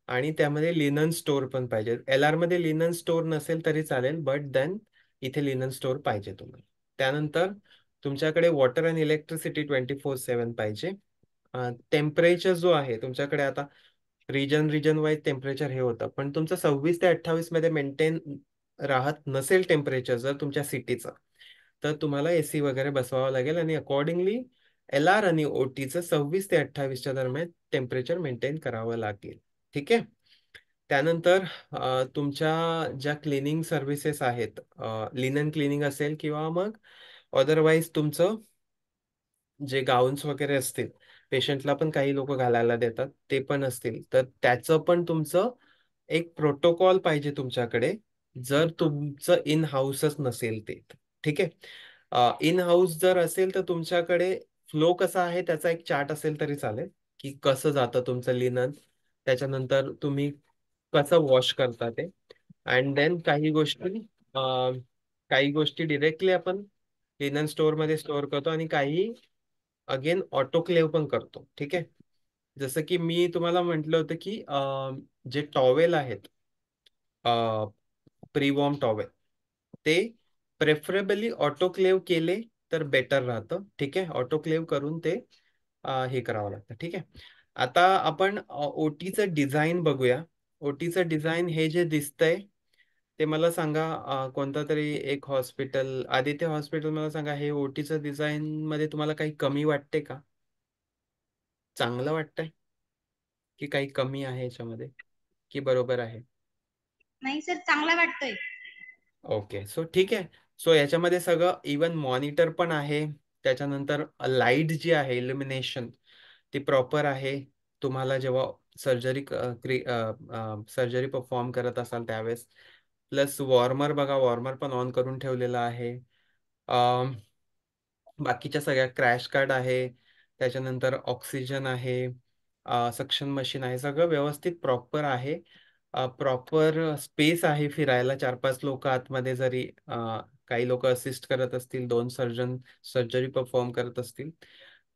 आणि त्यामध्ये लिनन स्टोअर पण पाहिजे. LR मध्ये लिनन स्टोअर नसेल तरी चालेल, बट देन इथे लिनन स्टोअर पाहिजे तुम्हाला. त्यानंतर तुमच्याकडे वॉटर अँड इलेक्ट्रिसिटी 24/7 पाहिजे. टेम्परेचर जो आहे तुमच्याकडे, आता रिजन वाईज टेम्परेचर हे होतं, पण तुमचं 26 ते 28 मध्ये मेंटेन राहत नसेल टेम्परेचर जर तुमच्या सिटीचं, तर तुम्हाला AC वगैरे बसवावं लागेल, आणि अकॉर्डिंगली LR आणि OTचं 26 ते 28च्या दरम्यान टेम्परेचर मेंटेन करावं लागेल. ठीक आहे. त्यानंतर तुमच्या ज्या क्लिनिंग सर्व्हिसेस आहेत, लिनन क्लिनिंग असेल, किंवा मग अदरवाईज तुमचं जे गाऊन्स वगैरे असतील पेशंटला पण काही लोक घालायला देतात, ते पण असतील. तर त्याचं पण तुमचं एक प्रोटोकॉल पाहिजे तुमच्याकडे, जर तुमचं इन हाऊसच नसेल ते. ठीक आहे. इन हाऊस जर असेल तर तुमच्याकडे फ्लो कसा आहे त्याचा एक चार्ट असेल तरी चालेल, की कसं जातं तुमचं लिनन, त्याच्यानंतर तुम्ही कसं वॉश करता ते. अँड देन काही गोष्टी डिरेक्टली आपण लिनन स्टोअर मध्ये स्टोअर करतो, आणि काही अगेन ऑटोक्लेव्ह पण करतो. ठीक आहे. जसं की मी तुम्हाला म्हटलं होतं की जे टॉवेल आहेत, प्री वॉर्म टॉवेल, ते प्रेफरेबली ऑटोक्लेव्ह केले तर बेटर राहतं. ठीक आहे. ऑटोक्लेव्ह करून ते हे करावं लागतं. ठीक आहे. आता आपण ओटीचं डिझाईन बघूया. ओटीचं डिझाईन हे जे दिसतंय ते मला सांगा, कोणता तरी एक हॉस्पिटल, आदित्य हॉस्पिटल, मला सांगा हे ओटीचं डिझाईन मध्ये तुम्हाला काही कमी वाटते का? चांगलं वाटतंय की काही कमी आहे याच्यामध्ये, की बरोबर आहे? नाही सर, चांगला वाटतोय. ओके, सो ठीक आहे. सो याच्यामध्ये सगळं इवन मॉनिटर पण आहे. त्याच्यानंतर लाईट जी आहे, इल्युमिनेशन, ती प्रॉपर आहे. तुम्हाला जेव्हा सर्जरी सर्जरी परफॉर्म करत असाल त्यावेळेस. प्लस वॉर्मर बघा, वॉर्मर पण ऑन करून ठेवलेला आहे. बाकीच्या सगळ्या क्रॅश कार्ड आहे, त्याच्यानंतर ऑक्सिजन आहे, सक्शन मशीन आहे, सगळं व्यवस्थित प्रॉपर आहे. प्रॉपर स्पेस आहे फिरायला, 4-5 लोक आतमध्ये जरी काही लोक असिस्ट करत असतील, 2 सर्जन सर्जरी परफॉर्म करत असतील,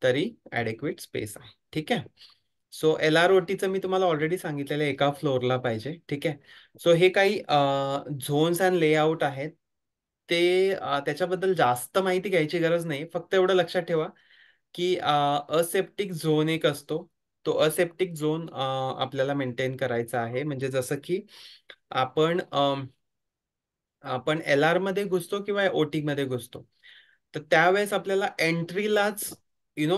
तरी ॲडेक्वेट स्पेस आहे. ठीक आहे. सो LROTचं मी तुम्हाला ऑलरेडी सांगितलेलं आहे, एका फ्लोअरला पाहिजे. ठीक आहे. सो हे काही झोन्स अँड लेआउट आहेत, ते त्याच्याबद्दल जास्त माहिती घ्यायची गरज नाही. फक्त एवढं लक्षात ठेवा की असेप्टिक झोन एक असतो. तो असेप्टिक झोन आपल्याला मेंटेन करायचा आहे. म्हणजे जसं की आपण आपण LR मध्ये घुसतो किंवा OT मध्ये घुसतो, तर त्यावेळेस आपल्याला एंट्रीलाच यु नो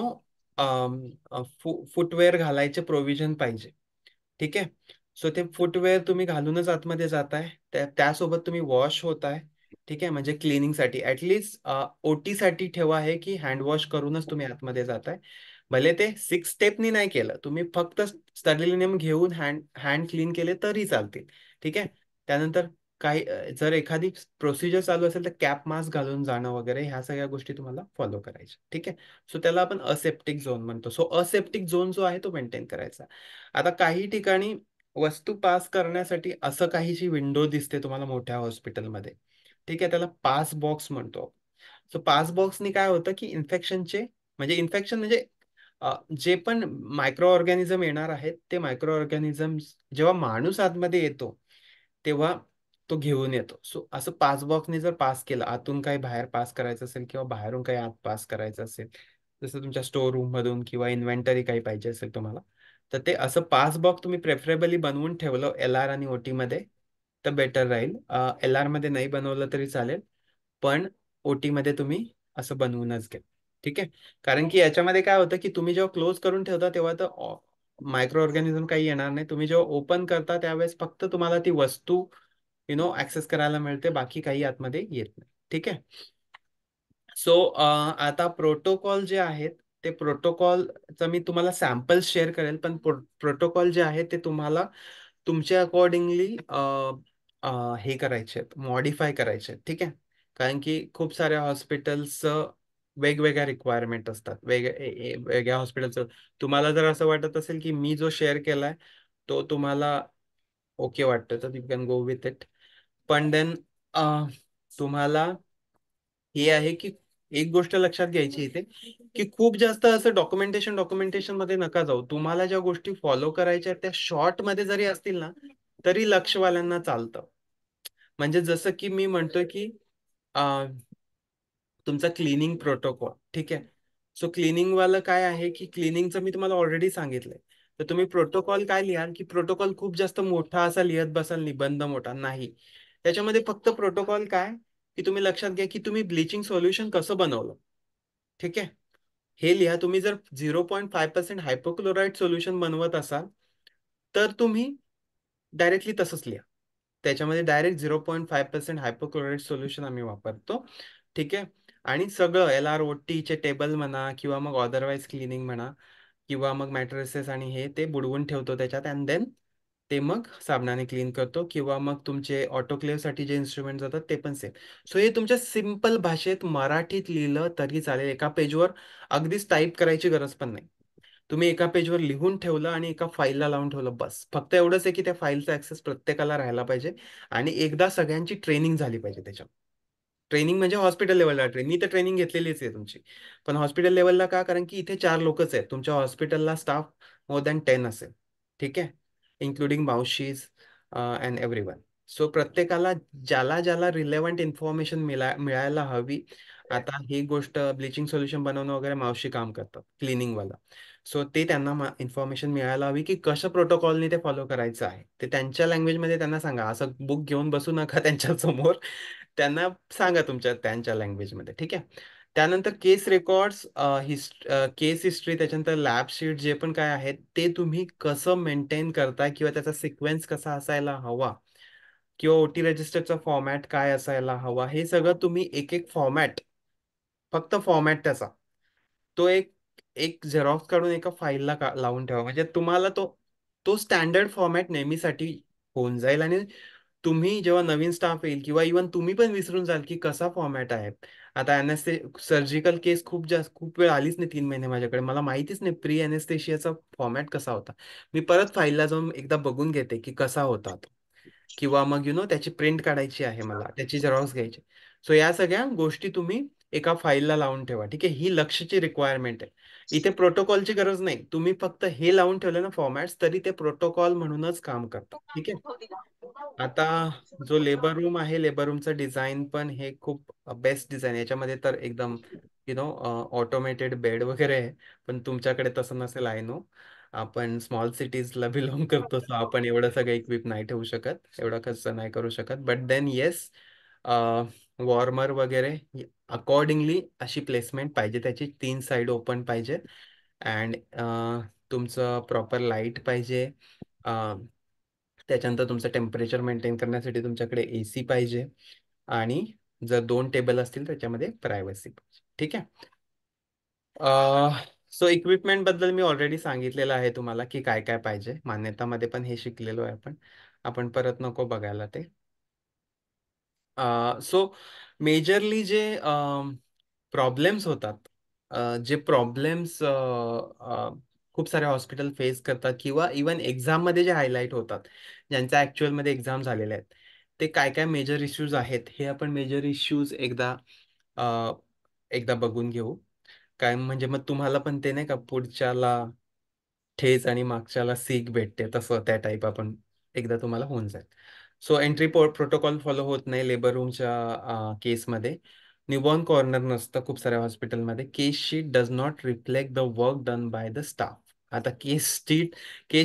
फुटवेअर घालायचे प्रोव्हिजन पाहिजे. ठीक आहे. सो ते फुटवेअर तुम्ही घालूनच आतमध्ये जाताय, त्यासोबत तुम्ही वॉश होताय. ठीक आहे. म्हणजे क्लिनिंगसाठी ॲटलिस्ट OT साठी ठेवा आहे की हँडवॉश करूनच तुम्ही आतमध्ये जाताय. भले ते 6 स्टेपनी नाही केलं, तुम्ही फक्त स्टर्लिनियम घेऊन हँड हँड क्लीन केले तरी चालतील. ठीक आहे. त्यानंतर काही जर एखादी प्रोसिजर चालू असेल तर कॅप मास्क घालून जाणं वगैरे, ह्या सगळ्या गोष्टी तुम्हाला फॉलो करायच्या. ठीक आहे. सो त्याला आपण असेप्टिक झोन म्हणतो. सो असेप्टिक झोन जो आहे तो मेंटेन करायचा. आता काही ठिकाणी वस्तू पास करण्यासाठी असं काहीशी विंडो दिसते तुम्हाला मोठ्या हॉस्पिटलमध्ये. ठीक आहे. त्याला पास बॉक्स म्हणतो. सो पास बॉक्सनी काय होतं की इन्फेक्शन म्हणजे जे पण मायक्रो ऑर्गॅनिझम येणार आहेत, ते मायक्रो ऑर्गॅनिझम जेव्हा माणूस आतमध्ये येतो तेव्हा तो घेऊन येतो. सो असं पास बॉक्सने जर पास केलं, आतून काही बाहेर पास करायचं असेल किंवा बाहेरून काही आत पास करायचं असेल, जसं तुमच्या स्टोर रूम मधून किंवा इन्व्हेंटरी काही पाहिजे असेल तुम्हाला, तर ते असं पास बॉक्स तुम्ही प्रेफरेबली बनवून ठेवलं LR आणि OT मध्ये तर बेटर राहील. LR मध्ये नाही बनवलं तरी चालेल, पण OT मध्ये तुम्ही असं बनवूनच घ्या. ठीक आहे. कारण की याच्यामध्ये काय होतं की तुम्ही जेव्हा क्लोज करून ठेवता तेव्हा तर मायक्रो ऑर्गॅनिझम काही येणार नाही. तुम्ही जेव्हा ओपन करता त्यावेळेस फक्त तुम्हाला ती वस्तू ऍक्सेस करायला मिळते, बाकी काही आतमध्ये येत नाही. ठीक आहे. सो आता प्रोटोकॉल जे आहेत, ते प्रोटोकॉलचं मी तुम्हाला सॅम्पल शेअर करेल, पण प्रोटोकॉल जे आहे ते तुम्हाला तुमच्या अकॉर्डिंगली हे करायचे आहेत, मॉडीफाय करायचे आहेत. ठीक आहे. कारण की खूप साऱ्या हॉस्पिटल्स वेगवेगळ्या रिक्वायरमेंट असतात, वेगळ्या हॉस्पिटलचं. तुम्हाला जर असं वाटत असेल की मी जो शेअर केलाय तो तुम्हाला ओके वाटतं, तर you can go with it. पण देन तुम्हाला हे आहे की एक गोष्ट लक्षात घ्यायची इथे, की खूप जास्त असं डॉक्युमेंटेशन मध्ये नका जाऊ. तुम्हाला ज्या गोष्टी फॉलो करायच्या आहेत त्या शॉर्ट मध्ये जरी असतील ना, तरी लक्षवाल्यांना चालतं. म्हणजे जसं की मी म्हणतोय की तुमचा क्लिनिंग प्रोटोकॉल. ठीक आहे. सो क्लिनिंग वाला काय आहे की क्लिनिंगचं मी तुम्हाला ऑलरेडी सांगितलंय. तर तुम्ही प्रोटोकॉल काय लिहाल, की प्रोटोकॉल खूप जास्त मोठा असा लिहत बसाल, निबंध मोठा नाही. त्याच्यामध्ये फक्त प्रोटोकॉल काय, की तुम्ही लक्षात घ्या की तुम्ही ब्लिचिंग सोल्युशन कसं बनवलं. ठीक आहे. हे लिहा. तुम्ही जर 0.5% हायपोक्लोराईड सोल्युशन बनवत असाल तर तुम्ही डायरेक्टली तसंच लिहा. त्याच्यामध्ये डायरेक्ट 0.5% हायपोक्लोराईड सोल्युशन आम्ही वापरतो. ठीक आहे. आणि सगळं LROT चे टेबल म्हणा किंवा मग अदरवाईज क्लिनिंग म्हणा, किंवा मग मॅट्रेसेस आणि हे ते बुडवून ठेवतो त्याच्यात अँड देन ते मग साबणाने क्लीन करतो, किंवा मग तुमचे ऑटोक्लेव्हसाठी जे इन्स्ट्रुमेंट जातात ते पण सेम. सो हे तुमच्या सिम्पल भाषेत मराठीत लिहिलं तरी चालेल. एका पेजवर अगदीच टाईप करायची गरज पण नाही. तुम्ही एका पेजवर लिहून ठेवलं आणि एका फाईलला लावून ठेवलं, बस. फक्त एवढंच आहे की त्या फाईलचा ऍक्सेस प्रत्येकाला राहायला पाहिजे आणि एकदा सगळ्यांची ट्रेनिंग झाली पाहिजे त्याच्यात. ट्रेनिंग म्हणजे हॉस्पिटल लेवलला ट्रेनिंग, मी तर ट्रेनिंग घेतलेलीच आहे तुमची. पण हॉस्पिटल लेवलला का? कारण की इथे 4 लोकच आहेत. तुमच्या हॉस्पिटलला स्टाफ मोर दॅन 10 असेल. ठीक आहे, इन्क्लुडिंग मावशीज अँड एव्हरीवन. सो प्रत्येकाला ज्याला ज्याला रिलेव्हंट इन्फॉर्मेशन मिळायला हवी. आता ही गोष्ट ब्लिचिंग सोल्युशन बनवणं वगैरे मावशी काम करतात, क्लिनिंगवाला. सो ते त्यांना इन्फॉर्मेशन मिळायला हवी की कशा प्रोटोकॉलनी ते फॉलो करायचं आहे. ते त्यांच्या लँग्वेजमध्ये त्यांना सांगा, असं बुक घेऊन बसू नका त्यांच्या समोर. त्यांना सांगा तुमच्या त्यांच्या लँग्वेजमध्ये. ठीक आहे. त्यानंतर केस रेकॉर्ड्स, केस हिस्ट्री, त्याच्यानंतर लॅब शीट जे पण काय आहेत ते तुम्ही कसं मेंटेन करताय किंवा त्याचा सिक्वेन्स कसा असायला हवा किंवा ओटी रजिस्टरचा फॉर्मॅट काय असायला हवा, हे सगळं तुम्ही एक एक फॉर्मॅट, फक्त फॉर्मॅट त्याचा तो एक एक झेरॉक्स काढून एका फाईलला लावून ठेवा. म्हणजे तुम्हाला तो तो स्टँडर्ड फॉर्मॅट नेहमीसाठी होऊन जाईल. आणि तुम्ही जेव्हा नवीन स्टाफ येईल किंवा इव्हन तुम्ही पण विसरून जाल की कसा फॉर्मॅट आहे. आता सर्जिकल केस खूप वेळ आलीच नाही 3 महिने माझ्याकडे, मला माहितीच नाही प्री अॅनेस्थेशियाचा फॉर्मॅट कसा होता. मी परत फाईलला जाऊन एकदा बघून घेते की कसा होता तो. किंवा मग त्याची प्रिंट काढायची आहे मला, त्याची झेरॉक्स घ्यायची. सो या सगळ्या गोष्टी तुम्ही एका फाईलला लावून ठेवा. ठीक आहे, ही लक्षची रिक्वायरमेंट आहे. इथे प्रोटोकॉलची गरज नाही. तुम्ही फक्त हे लावून ठेवले ना फॉर्मॅट्स, तरी ते प्रोटोकॉल म्हणूनच काम करतात. ठीक आहे. आता जो लेबर रूम आहे, लेबर रूमचं डिझाईन पण हे खूप बेस्ट डिझाईन. याच्यामध्ये तर एकदम ऑटोमेटेड बेड वगैरे आहे. पण तुमच्याकडे तसं नसेल, आय नो. आपण स्मॉल सिटीजला बिलॉंग करतो, सो आपण एवढं सगळं इक्विप नाही ठेवू शकत, एवढा खर्च नाही करू शकत. बट देन येस, वॉर्मर वगैरे अकॉर्डिंगली अशी प्लेसमेंट पाहिजे त्याची. 3 साईड ओपन पाहिजे अँड तुमचं प्रॉपर लाईट पाहिजे. त्याच्यानंतर तुमचं टेम्परेचर मेंटेन करण्यासाठी तुमच्याकडे AC पाहिजे. आणि जर 2 टेबल असतील त्याच्यामध्ये प्रायव्हसी पाहिजे. ठीक आहे. सो इक्विपमेंट बद्दल मी ऑलरेडी सांगितलेलं आहे तुम्हाला की काय काय पाहिजे. मान्यतामध्ये पण हे शिकलेलो आहे आपण. आपण परत नको बघायला ते. सो मेजरली जे प्रॉब्लेम्स होतात, जे प्रॉब्लेम्स खूप सारे हॉस्पिटल फेस करतात किंवा इवन एक्झाममध्ये जे हायलाईट होतात, ज्यांच्या ॲक्च्युअलमध्ये एक्झाम झालेले आहेत, ते काय काय मेजर इश्यूज आहेत हे आपण मेजर इश्यूज अ, एकदा बघून घेऊ. काय म्हणजे मग तुम्हाला पण ते नाही का पुढच्याला ठेच आणि मागच्याला सीख भेटते, तसं त्या टाईप आपण एकदा तुम्हाला होऊन जाईल. सो एंट्री प्रोटोकॉल फॉलो होत नाही लेबर रूमच्या केसमध्ये. न्यूबॉर्न कॉर्नर नसतं खूप साऱ्या हॉस्पिटलमध्ये. Case sheet does not reflect the work done by the staff. आता केस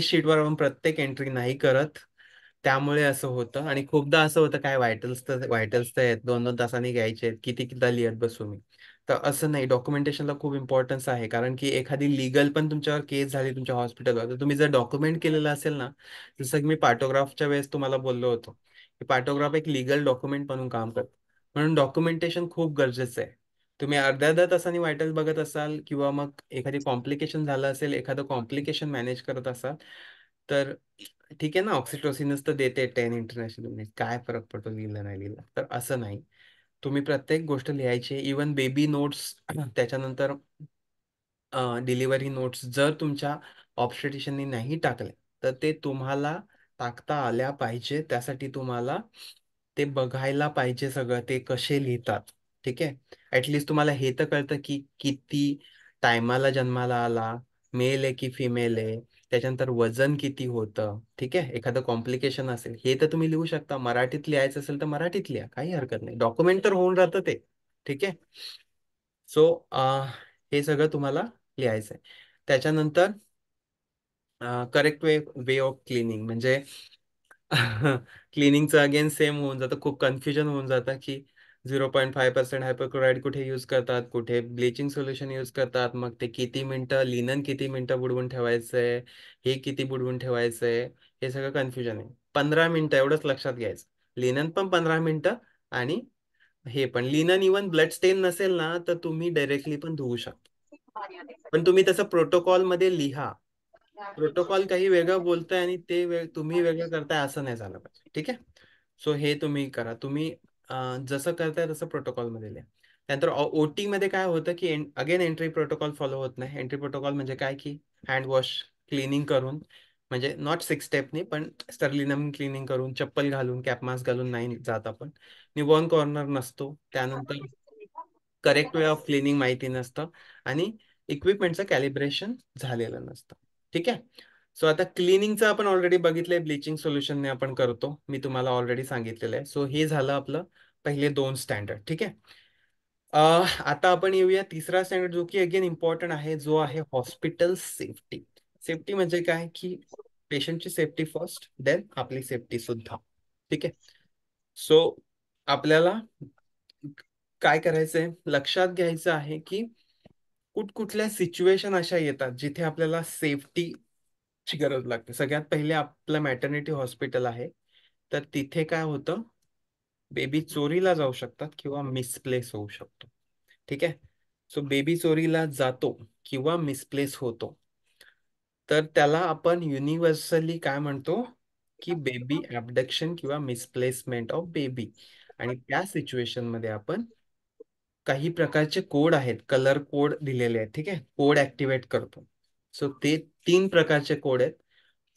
शीटवर आपण प्रत्येक एंट्री नाही करत, त्यामुळे असं होतं. आणि खूपदा असं होतं, काय व्हायटल्स तर आहेत, 2-2 तासांनी घ्यायचे आहेत, किती कितीदा लिहत बसू मी. तर असं नाही, डॉक्युमेंटेशनला खूप इम्पॉर्टन्स आहे. कारण की एखादी लिगल पण तुमच्यावर केस झाली तुमच्या हॉस्पिटलवर, तर तुम्ही जर डॉक्युमेंट केलेलं असेल ना, जसं की मी पार्टोग्राफच्या वेळेस तुम्हाला बोललो होतो की पार्टोग्राफ एक लिगल डॉक्युमेंट म्हणून काम करतो. म्हणून डॉक्युमेंटेशन खूप गरजेचं आहे. तुम्ही अर्ध्या अर्ध्या तासांनी व्हायटल बघत असाल किंवा मग एखादी कॉम्प्लिकेशन झालं असेल, एखादं कॉम्प्लिकेशन मॅनेज करत असाल, तर ठीक आहे ना, ऑक्सिटोसिनच तर देते 10 इंटरनॅशनल युनिट, काय फरक पडतो लिहिलं नाही लिहिलं. तर असं नाही, तुम्ही प्रत्येक गोष्ट लिहायची. इवन बेबी नोट्स, त्याच्यानंतर डिलिव्हरी नोट्स जर तुमच्या ऑब्स्टेट्रिशियननी नाही टाकले, तर ते तुम्हाला टाकता आल्या पाहिजे. त्यासाठी तुम्हाला ते बघायला पाहिजे सगळं ते कसे लिहितात. ठीक आहे. ॲटलिस्ट तुम्हाला हे तर कळतं की किती टायमाला जन्माला आला, मेल आहे की फिमेल आहे, त्याच्यानंतर वजन किती होतं. ठीक आहे. एखादं कॉम्प्लिकेशन असेल हे तर तुम्ही लिहू शकता. मराठीत लिहायचं असेल तर मराठीत लिहा, काही हरकत नाही. डॉक्युमेंट तर होऊन राहतं ते. ठीक आहे. सो हे सगळं तुम्हाला लिहायचं आहे. त्याच्यानंतर करेक्ट वे ऑफ क्लिनिंग म्हणजे क्लिनिंगचं अगेन सेम होऊन जातं. खूप कन्फ्युजन होऊन जातं की 0.5% हायपोक्लोराईड कुठे यूज करतात, कुठे ब्लिचिंग सोल्युशन यूज करतात, मग ते किती मिनटं, लिनन किती मिनटं बुडवून ठेवायचंय, हे किती बुडवून ठेवायचंय, हे सगळं कन्फ्युजन आहे. 15 मिनटं एवढंच लक्षात घ्यायचं. लिनन पण 15 मिनटं. आणि हे पण लिनन इवन ब्लड स्टेन नसेल ना, तर तुम्ही डायरेक्टली पण धुवू शकता. पण तुम्ही तसं प्रोटोकॉल मध्ये लिहा. प्रोटोकॉल काही वेगळं बोलताय आणि ते तुम्ही वेगळं करताय असं नाही झालं पाहिजे. ठीक आहे. सो हे तुम्ही करा. तुम्ही जसं करताय तसं प्रोटोकॉल मध्ये लिहा. त्यानंतर ओटी मध्ये काय होतं की अगेन एंट्री प्रोटोकॉल फॉलो होत नाही. एंट्री प्रोटोकॉल म्हणजे काय की हँड वॉश क्लिनिंग करून, म्हणजे नॉट 6 स्टेपनी पण स्टर्लिनम क्लिनिंग करून, चप्पल घालून, कॅप मास्क घालून नाही जात आपण. निबॉन कॉर्नर नसतो. त्यानंतर करेक्ट वे ऑफ क्लिनिंग माहिती नसतं आणि इक्विपमेंटचं कॅलिब्रेशन झालेलं नसतं. ठीक आहे. सो आता क्लिनिंगचं आपण ऑलरेडी बघितलंय, ब्लिचिंग सोल्युशनने आपण करतो, मी तुम्हाला ऑलरेडी सांगितलेलं आहे. सो हे झालं आपलं पहिले 2 स्टँडर्ड. ठीक आहे. आता आपण येऊया तिसरा स्टँडर्ड, जो की अगेन इम्पॉर्टंट आहे, जो आहे हॉस्पिटल सेफ्टी. सेफ्टी म्हणजे काय की पेशंटची सेफ्टी फर्स्ट, देन आपली सेफ्टी सुद्धा. ठीक आहे. सो आपल्याला काय करायचंय, लक्षात घ्यायचं आहे की कुठकुठल्या सिच्युएशन अशा येतात जिथे आपल्याला सेफ्टीची गरज लागते. सगळ्यात पहिले आपलं मॅटर्निटी हॉस्पिटल आहे, तर तिथे काय होतं, बेबी चोरीला जाऊ शकतात किंवा मिसप्लेस होऊ शकतो. ठीक आहे. सो बेबी चोरीला जातो किंवा मिसप्लेस होतो, तर त्याला आपण युनिव्हर्सली काय म्हणतो की बेबी ॲबडक्शन किंवा मिसप्लेसमेंट ऑफ बेबी. आणि त्या सिच्युएशन मध्ये आपण काही प्रकारचे कोड आहेत, कलर कोड दिलेले आहेत. ठीक आहे. कोड ऍक्टिव्हेट करतो. सो ते 3 प्रकारचे कोड आहेत.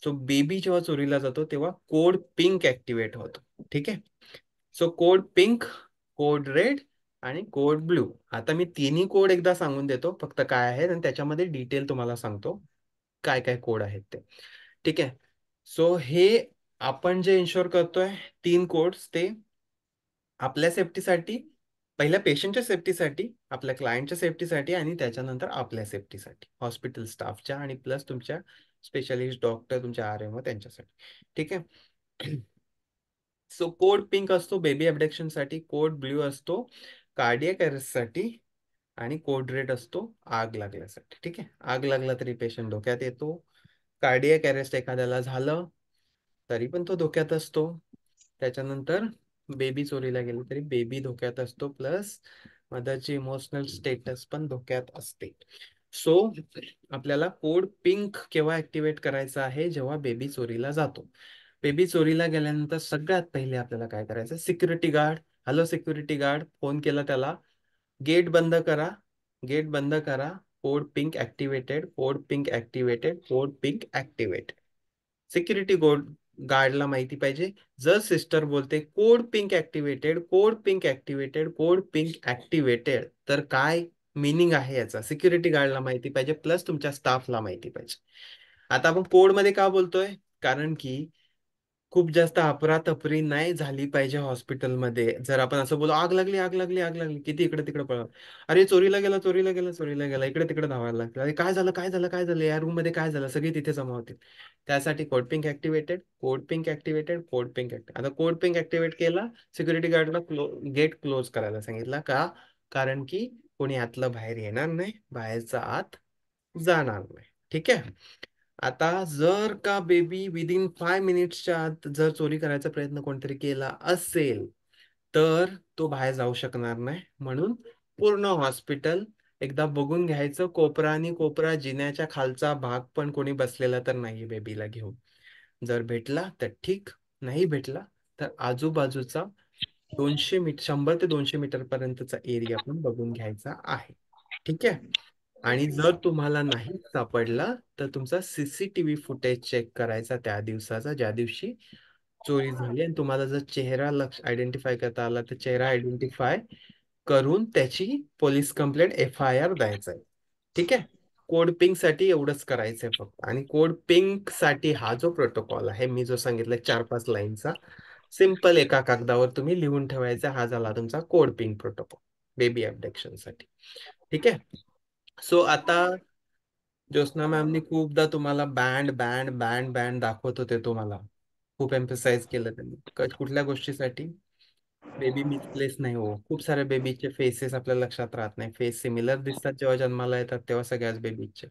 सो बेबी जेव्हा चोरीला जातो तेव्हा कोड पिंक ऍक्टिव्हेट होतो. ठीक आहे. So code pink, code red आणि कोड ब्लू. आता मी तिन्ही कोड एकदा सांगून देतो फक्त काय आहेत, आणि त्याच्यामध्ये डिटेल तुम्हाला सांगतो काय काय कोड आहेत ते. ठीक आहे. सो हे आपण जे इन्शुअर करतोय 3 कोड्स, ते आपल्या सेफ्टीसाठी, पहिल्या पेशंटच्या सेफ्टीसाठी, आपल्या क्लायंटच्या सेफ्टीसाठी आणि त्याच्यानंतर आपल्या सेफ्टीसाठी, हॉस्पिटल स्टाफच्या आणि प्लस तुमच्या स्पेशालिस्ट डॉक्टर, तुमच्या RM त्यांच्यासाठी. ठीक आहे. सो कोड पिंक असतो बेबी अबडक्शन साठी, कोड ब्ल्यू असतो कार्डियक अरेस्टसाठी आणि कोड रेड असतो आग लागल्यासाठी. ठीक आहे. आग लागला तरी पेशंट धोक्यात येतो, कार्डियक अरेस्ट एखाद्याला झालं तरी पण तो धोक्यात असतो, त्याच्यानंतर बेबी चोरीला गेली तरी बेबी धोक्यात असतो, प्लस मदरची इमोशनल स्टेटस पण धोक्यात असते. सो आपल्याला कोड पिंक केव्हा ऍक्टिव्हेट करायचा आहे, जेव्हा बेबी चोरीला जातो. बेबी चोरीला गेल्यानंतर सगळ्यात पहिले आपल्याला काय करायचं, security guard, hello security guard, phone केला त्याला, गेट बंद करा, गेट बंद करा, code pink activated, code pink activated, code pink activated. Security गार्डला माहिती पाहिजे, जर सिस्टर बोलते code pink activated, code pink activated, code pink activated, तर काय मिनिंग आहे याचा, सिक्युरिटी गार्डला माहिती पाहिजे, प्लस तुमच्या स्टाफला माहिती पाहिजे. आता आपण कोड मध्ये का बोलतोय, कारण की खूप जास्त अफरातफरी नाही झाली पाहिजे हॉस्पिटलमध्ये. जर आपण असं बोलू आग लागली, आग लागली, आग लागली, किती इकडे तिकडे पळा, अरे चोरीला गेला, चोरीला गेला, चोरीला गेला, इकडे तिकडे धावायला लागतं, अरे काय झालं, काय झालं, काय झालं, या रूम मध्ये काय झालं, सगळे तिथे जमा होतील. त्यासाठी code pink activated, code pink activated, code pink active. आता कोड पिंक ऍक्टिव्हेट केला, सिक्युरिटी गार्डला गेट क्लोज करायला सांगितला का, कारण की कोणी आतलं बाहेर येणार नाही, बाहेरचा आत जाणार नाही. ठीक आहे. आता जर का बेबी विदिन 5 मिनिट्सच्या आत जर चोरी करायचा प्रयत्न कोणतरी केला असेल, तर तो बाहेर जाऊ शकणार नाही. म्हणून पूर्ण हॉस्पिटल एकदा बघून घ्यायचं, कोपरा आणि कोपरा, जिन्याच्या खालचा भाग पण कोणी बसलेला तर नाही बेबीला घेऊन. जर भेटला तर ठीक, नाही भेटला तर आजूबाजूचा 100 ते 200 मीटर पर्यंतचा एरिया पण बघून घ्यायचा आहे. ठीक आहे. आणि जर तुम्हाला नाही सापडला तर तुमचा CCTV फुटेज चेक करायचा त्या दिवसाचा, ज्या दिवशी चोरी झाली, आणि तुम्हाला जर चेहरा आयडेंटिफाय करता आला तर चेहरा आयडेंटिफाय करून त्याची पोलीस कंप्लेंट FIR द्यायचा आहे. ठीक आहे. कोड पिंक साठी एवढंच करायचंय फक्त. आणि कोड पिंक साठी हा जो प्रोटोकॉल आहे मी जो सांगितला 4-5 लाईनचा, सिंपल एका कागदावर तुम्ही लिहून ठेवायचा, हा झाला तुमचा code pink protocol baby abduction साठी. ठीक आहे. सो आता ज्योत्स्ना मॅमनी खूपदा तुम्हाला बँड बँड बँड बँड दाखवत होते, तुम्हाला खूप एम्फसाइज केलं त्यांनी, कुठल्या गोष्टीसाठी, बेबी मिसप्लेस नाही हो. खूप साऱ्या बेबीचे फेसेस आपल्या लक्षात राहत नाही, फेस सिमिलर दिसतात जेव्हा जन्माला येतात तेव्हा सगळ्याच बेबीचे,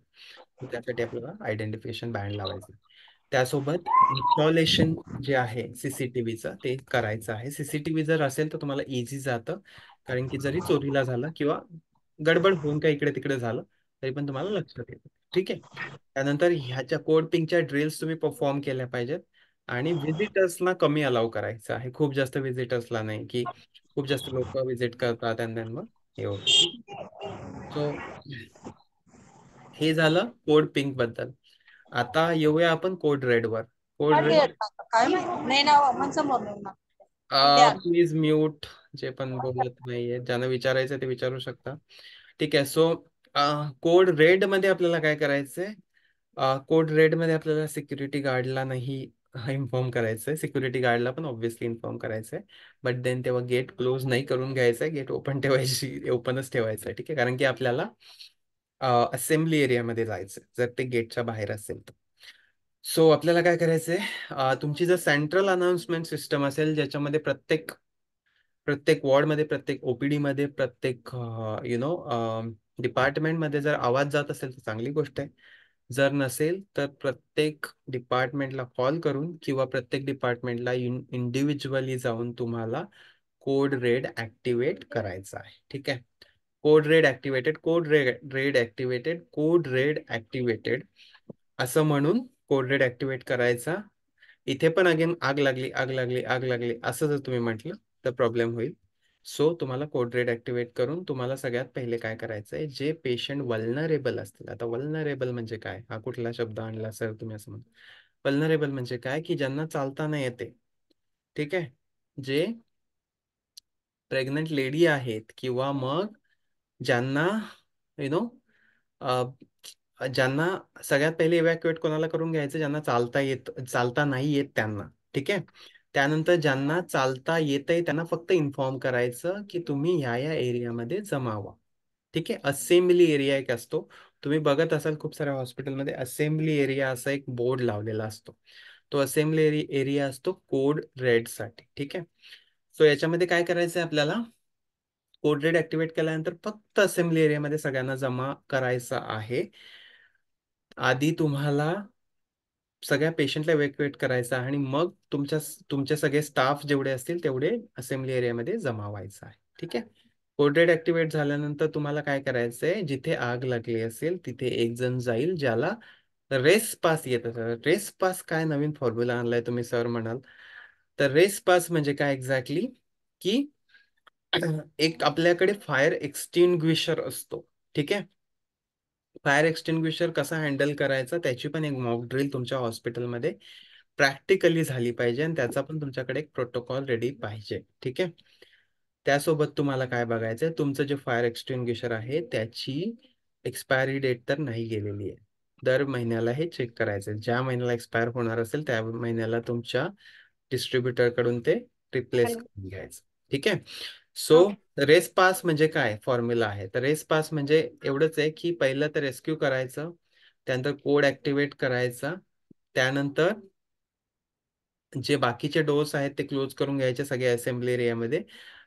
त्यासाठी आपल्याला आयडेंटिफिकेशन बँड लावायचं. त्यासोबत इन्स्टॉलेशन जे आहे CCTVचं ते करायचं आहे. CCTV जर असेल तर तुम्हाला इझी जातं, कारण की जरी चोरीला झालं किंवा गडबड होऊन काही इकडे तिकडे झालं तरी पण तुम्हाला लक्षात येतं. ठीक आहे. त्यानंतर ह्याच्या कोड पिंकच्या ड्रिल्स तुम्ही परफॉर्म केल्या पाहिजेत आणि व्हिजिटर्सना कमी अलाउ करायचं आहे. खूप जास्त व्हिजिटर्सला नाही, की खूप जास्त लोक व्हिजिट करतात आणि मग हे होतं. ठीक. सो हे झालं कोड पिंक बद्दल. आता येऊया आपण कोड रेड वर. कोड रेड, काय माहिती नाही ना मन समोर नाही ना द्या ना. Please mute. जे पण बोलत नाहीये, ज्यांना विचारायचं ते विचारू शकता. ठीक आहे. सो कोड रेड मध्ये आपल्याला काय करायचंय? कोड रेड मध्ये आपल्याला सिक्युरिटी गार्डला नाही इन्फॉर्म करायचंय. सिक्युरिटी गार्डला पण ऑब्व्हियसली इन्फॉर्म करायचंय. बट देन तेव्हा गेट क्लोज नाही करून घ्यायचंय, गेट ओपन ठेवायची, ओपनच ठेवायचंय. ठीक आहे. कारण की आपल्याला असेंब्ली एरियामध्ये जायचं जर ते गेटच्या बाहेर असेल तर. सो आपल्याला काय करायचंय? तुमची जर सेंट्रल अनाउन्समेंट सिस्टम असेल ज्याच्यामध्ये प्रत्येक प्रत्येक वॉर्डमध्ये, प्रत्येक ओपीडी मध्ये, प्रत्येक डिपार्टमेंटमध्ये जर आवाज जात असेल तर चांगली गोष्ट आहे. जर नसेल तर प्रत्येक डिपार्टमेंटला कॉल करून किंवा प्रत्येक डिपार्टमेंटला इंडिव्हिज्युअली जाऊन तुम्हाला कोड रेड ऍक्टिव्हेट करायचा आहे. ठीक आहे. Code red activated, code red activated, code red activated असं म्हणून कोड रेड ऍक्टिव्हेट करायचा. इथे पण अगेन आग लागली, आग लागली, आग लागली असं जर तुम्ही म्हटलं तर प्रॉब्लेम होईल. सो तुम्हाला कोड रेड ऍक्टिव्हेट करून तुम्हाला सगळ्यात पहिले काय करायचं आहे? जे पेशंट वल्नरेबल असतील. आता वल्नरेबल म्हणजे काय? हा कुठला शब्द आणला सर तुम्ही असं म्हणता? वल्नरेबल म्हणजे काय? की ज्यांना चालता नाही येते. ठीक आहे. जे प्रेग्नंट लेडी आहेत किंवा मग ज्यांना यु नो ज्यांना सगळ्यात पहिले इव्हॅक्युएट कोणाला करून घ्यायचं? ज्यांना चालता नाही येत त्यांना. ठीक आहे. त्यानंतर ज्यांना चालता येतंय त्यांना फक्त इन्फॉर्म करायचं की तुम्ही ह्या एरियामध्ये जमा व्हा. ठीक आहे. असेंब्ली एरिया एक असतो. तुम्ही बघत असाल खूप साऱ्या हॉस्पिटलमध्ये असेंब्ली एरिया असा एक बोर्ड लावलेला असतो. तो असेंब्ली एरिया असतो कोड रेड साठी. ठीक आहे. सो याच्यामध्ये काय करायचंय आपल्याला? कोड रेड ऍक्टिव्हेट केल्यानंतर फक्त असेंब्ली एरियामध्ये सगळ्यांना जमा करायचं आहे. आधी तुम्हाला सगळ्या पेशंटला इव्हॅक्युएट करायचं आणि मग तुमचे सगळे स्टाफ जेवढे असतील तेवढे असेंब्ली एरियामध्ये जमा व्हायचं आहे. ठीक आहे. कोड रेड ऍक्टिव्हेट झाल्यानंतर तुम्हाला काय करायचंय? जिथे आग लागली असेल तिथे एक जण जाईल ज्याला रेस पास येत असेल. रेस पास काय नवीन फॉर्म्युला आणलाय तुम्ही सर म्हणाल? तर रेस पास म्हणजे काय एक्झॅक्टली? की एक आपल्याकडे फायर एक्सटिंग्विशर असतो. ठीक आहे. फायर एक्सटिंग्विशर कसा हँडल करायचा त्याची पण एक मॉक ड्रिल तुमच्या हॉस्पिटलमध्ये प्रॅक्टिकली झाली पाहिजे आणि त्याचा पण तुमच्याकडे एक प्रोटोकॉल रेडी पाहिजे. ठीक आहे. त्यासोबत तुम्हाला काय बघायचंय? तुमचं जे फायर एक्सटिंग्विशर आहे त्याची एक्सपायरी डेट तर नाही गेलेली आहे. दर महिन्याला हे चेक करायचं. ज्या महिन्याला एक्सपायर होणार असेल त्या महिन्याला तुमच्या डिस्ट्रीब्युटर कडून ते रिप्लेस हॅलो. करून घ्यायचं. ठीक आहे. सो रेस पास म्हणजे काय फॉर्म्युला आहे? तर रेस पास म्हणजे एवढंच आहे की पहिलं तर रेस्क्यू करायचं, त्यानंतर कोड ऍक्टिव्हेट करायचा, त्यानंतर जे बाकीचे डोस आहेत ते क्लोज करून घ्यायचे सगळे असेंब्ली एरियामध्ये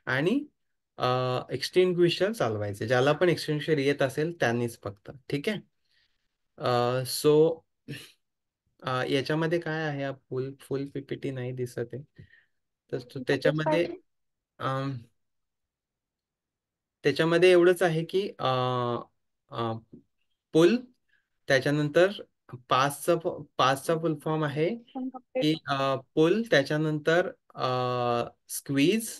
आणि एक्सटिंग्विशर चालवायचे. ज्याला पण एक्सटिंग्विशर येत असेल त्यांनीच फक्त. ठीक आहे. सो याच्यामध्ये काय आहे? फुल फुल पीपीटी नाही दिसत आहे. तर तेच पाहिजे. अं, त्याच्यामध्ये एवढंच आहे की पुल, त्याच्यानंतर पासचा फुल फॉर्म आहे पण की कम्प्लीट पुल, त्याच्यानंतर स्क्वीज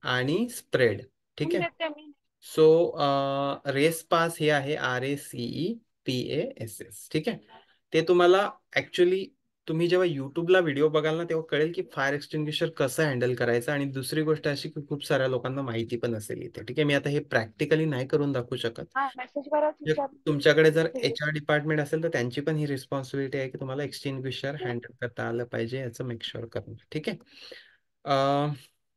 आणि स्प्रेड. ठीक आहे. देते मी. सो रेस पास हे आहे RACEPASS. ठीक आहे. ते तुम्हाला ऍक्च्युली तुम्ही जेव्हा युट्यूबला व्हिडिओ बघाल ना तेव्हा कळेल की फायर एक्सटिंग्विशर कसं हँडल करायचं. आणि दुसरी गोष्ट अशी की खूप साऱ्या लोकांना माहिती पण असेल इथे. ठीक आहे. मी आता हे प्रॅक्टिकली नाही करून दाखवू शकत. हा मेसेज कराच विचार. तुमच्याकडे जर HR डिपार्टमेंट असेल तर त्यांची पण ही रिस्पॉन्सिबिलिटी आहे की तुम्हाला एक्सटिंग्विशर हँडल करता आलं पाहिजे याचं मेक शुअर करणं. ठीक आहे.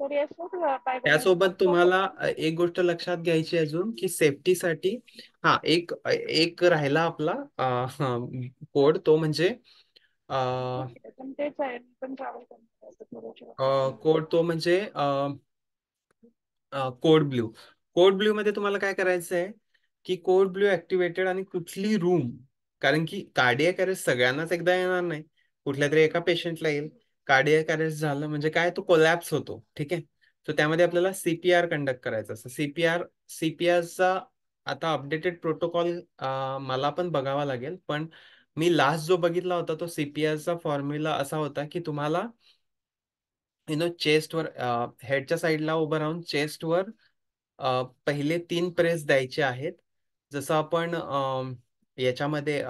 तरी असं पाहिजे त्यासोबत तुम्हाला एक गोष्ट लक्षात घ्यायची अजून की सेफ्टीसाठी हा एक एक राहिला आपला कोड, तो म्हणजे पण तेच आहे. मी पण ट्रॅव्हल करणार. कोड तो म्हणजे कोड ब्ल्यू. कोड ब्ल्यू मध्ये तुम्हाला काय करायचं आहे की कोड ब्ल्यू ऍक्टिव्हेटेड आणि कुठली रूम, कारण की कार्डियक अरेस्ट सगळ्यांनाच एकदा येणार नाही, कुठल्या तरी एका पेशंटला येईल. कार्डियक अरेस्ट झालं म्हणजे काय? तो कोलॅप्स होतो. ठीक आहे. तर त्यामध्ये आपल्याला CPR कंडक्ट करायचं असतं. सीपीआरचा आता अपडेटेड प्रोटोकॉल मला पण बघावा लागेल, पण मी लास्ट जो बघितला होता तो सीपीआरचा फॉर्म्युला असा होता की तुम्हाला चेस्टवर हेडच्या साईडला उभं राहून चेस्टवर पहिले 3 प्रेस द्यायचे आहेत. जसं आपण याच्यामध्ये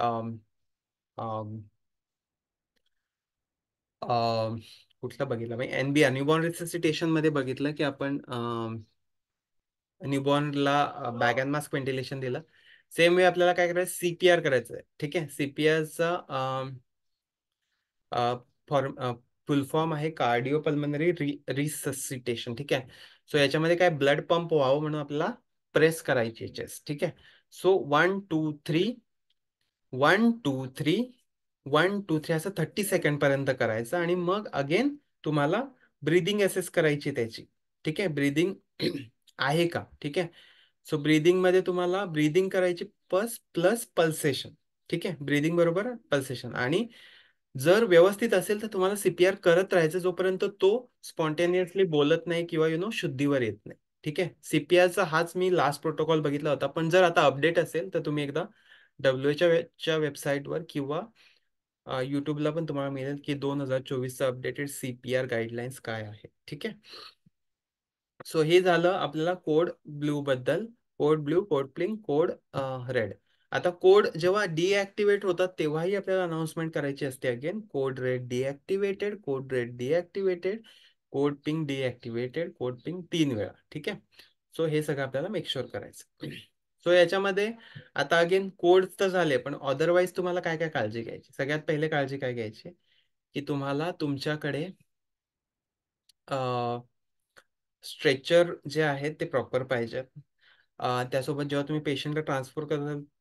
कुठलं बघितलं मी एनबीआर न्यूबॉर्न रिससिटेशन मध्ये बघितलं की आपण न्यूबॉर्नला बॅग अँड मास्क व्हेंटिलेशन दिलं. सेम वे आपल्याला काय करायचं सीपीआर करायचं आहे. ठीक आहे, सीपीआरचा फॉर्म फुल फॉर्म आहे कार्डिओपल्मनरी रिससिटेशन. ठीक आहे, सो याच्यामध्ये काय ब्लड पंप व्हावं म्हणून आपल्याला प्रेस करायची चेस्ट. ठीक आहे, सो 1 2 3 1 2 3 1 2 3 असं 30 सेकंड पर्यंत करायचं आणि मग अगेन तुम्हाला ब्रीदिंग असेस करायची त्याची. ठीक आहे, ब्रीदिंग आहे का. ठीक आहे, सो ब्रीदिंग मध्ये तुम्हाला ब्रीदिंग करायची प्लस पल्सेशन. ठीक आहे, ब्रीदिंग बरोबर पल्सेशन. आणि जर व्यवस्थित असेल तर तुम्हाला सीपीआर करत राहायचं जोपर्यंत तो स्पॉन्टेनियसली बोलत नाही किंवा शुद्धीवर येत नाही. ठीक आहे, सीपीआरचा हाच मी लास्ट प्रोटोकॉल बघितला होता, पण जर आता अपडेट असेल तर तुम्ही एकदा WHO च्या वेबसाईटवर किंवा युट्यूबला पण तुम्हाला मिळेल की 2024चा अपडेटेड सीपीआर गाईडलाईन्स काय आहे. ठीक आहे, सो हे झालं आपल्याला कोड ब्लू बद्दल. Code blue, code pink, code red. आता कोड जेव्हा डिॲक्टिवेट होतात तेव्हाही आपल्याला अनाउन्समेंट करायची असते. Again code red deactivated, code red deactivated, code pink deactivated, code pink 3 वेळा. ठीक आहे, सो हे सगळं आपल्याला मेक शुअर करायचं. सो याच्यामध्ये आता अगेन कोड तर झाले, पण अदरवाईज तुम्हाला काय काय काळजी घ्यायची. सगळ्यात पहिले काळजी काय घ्यायची की तुम्हाला तुमच्याकडे स्ट्रेचर जे आहेत ते प्रॉपर पाहिजेत. त्यासोबत जेव्हा तुम्ही पेशंटला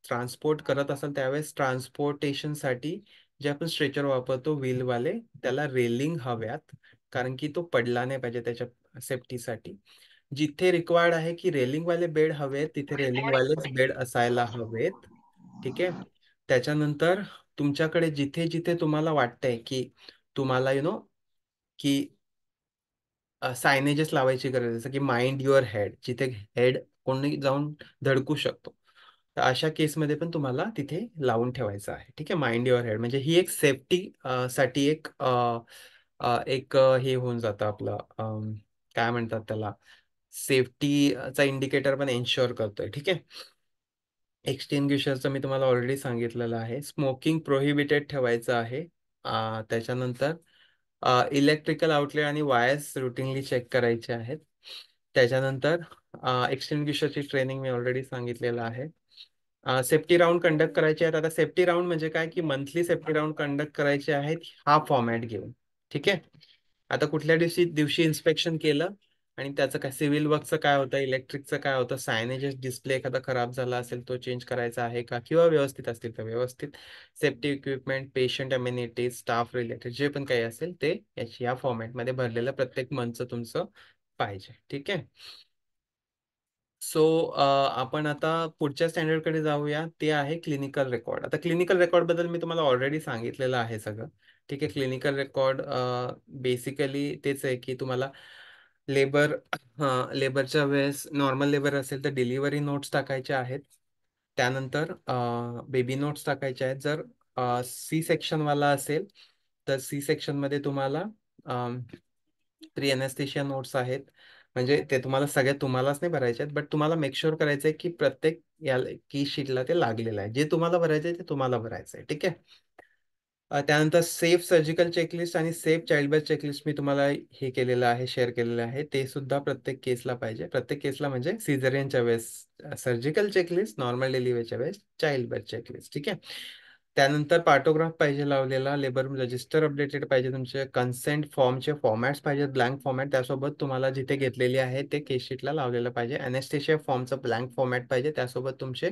ट्रान्सपोर्ट करत असाल त्यावेळेस ट्रान्सपोर्टेशनसाठी जे आपण स्ट्रेचर वापरतो व्हीलवाले, त्याला रेलिंग हव्यात, कारण की तो पडला नाही पाहिजे त्याच्या सेफ्टीसाठी. जिथे रिक्वायर्ड आहे की रेलिंगवाले बेड हवेत तिथे रेलिंगवालेच बेड असायला हवेत. ठीक आहे, त्याच्यानंतर तुमच्याकडे जिथे जिथे तुम्हाला वाटतंय की तुम्हाला की सायनेजेस लावायची गरज आहे, जसं की माइंड युअर हेड, जिथे हेड कोणी जाऊन धडकू शकतो, तर अशा केसमध्ये पण तुम्हाला तिथे लावून ठेवायचं आहे. ठीक आहे, माइंड युअर हेड म्हणजे ही एक सेफ्टी साठी हे होऊन जातं आपलं काय म्हणतात त्याला, सेफ्टीचा इंडिकेटर पण एन्श्योर करतोय. ठीक आहे, एक्सटिंग्विशरचं मी तुम्हाला ऑलरेडी सांगितलेलं आहे. स्मोकिंग प्रोहिबिटेड ठेवायचं आहे. त्याच्यानंतर इलेक्ट्रिकल आउटलेट आणि वायर्स रुटीनली चेक करायचे आहेत. त्याच्यानंतर एक्सटिंग्विशरची ट्रेनिंग मी ऑलरेडी सांगितलेलं आहे. सेफ्टी राऊंड कंडक्ट करायचे आहेत. आता सेफ्टी राऊंड म्हणजे काय की मंथली सेफ्टी राऊंड कंडक्ट करायचे आहेत हा फॉर्मॅट घेऊन. ठीक आहे, आता कुठल्या दिवशी दिवशी इन्स्पेक्शन केलं आणि त्याचं काय सिव्हिल वर्कचं काय होतं, इलेक्ट्रिकचं काय होतं, सायनेजेस डिस्प्ले एखादा खराब झाला असेल तो चेंज करायचा आहे का, किंवा व्यवस्थित असतील तर व्यवस्थित, safety equipment, patient amenities, staff related जे पण काही असेल ते या फॉर्मॅटमध्ये भरलेलं प्रत्येक मंथचं तुमचं पाहिजे. ठीक आहे, सो आपण आता पुढच्या स्टँडर्डकडे जाऊया, ते आहे क्लिनिकल रेकॉर्ड. आता क्लिनिकल रेकॉर्ड बद्दल मी तुम्हाला ऑलरेडी सांगितलेलं आहे सगळं. ठीक आहे, क्लिनिकल रेकॉर्ड बेसिकली तेच आहे की तुम्हाला लेबरच्या वेळेस नॉर्मल लेबर असेल तर डिलिव्हरी नोट्स टाकायच्या आहेत. त्यानंतर बेबी नोट्स टाकायच्या आहेत. जर सी सेक्शनवाला असेल तर सी सेक्शनमध्ये तुम्हाला प्री अनेस्थेशिया नोट्स आहेत. म्हणजे ते तुम्हाला तुम्हालाच नाही भरायचे आहेत, बट तुम्हाला मेक शुअर करायचं आहे की प्रत्येक या की शीटला ते लागलेलं आहे. जे तुम्हाला भरायचं आहे ते तुम्हाला भरायचं आहे. ठीक आहे, त्यानंतर सेफ सर्जिकल चेकलिस्ट आणि सेफ चाइल्ड बर्थ चेकलिस्ट मी तुम्हाला हे केलेलं आहे, शेअर केलेलं आहे. ते सुद्धा प्रत्येक केसला पाहिजे. प्रत्येक केसला म्हणजे सिझेरियनच्या वेळेस सर्जिकल चेकलिस्ट, नॉर्मल डिलिव्हरीच्या वेळेस चाइल्ड बर्थ चेकलिस्ट. ठीक आहे, त्यानंतर पार्टोग्राफ पाहिजे लावलेला, लेबर रजिस्टर अपडेटेड पाहिजे, तुमचे कन्सेंट फॉर्मचे फॉर्मॅट्स पाहिजेत, ब्लँक फॉर्मॅट. त्यासोबत तुम्हाला जिथे घेतलेली आहे ते केस शीटला लावलेलं पाहिजे. अनेस्थेशिया फॉर्मचं ब्लँक फॉर्मॅट पाहिजे. त्यासोबत तुमचे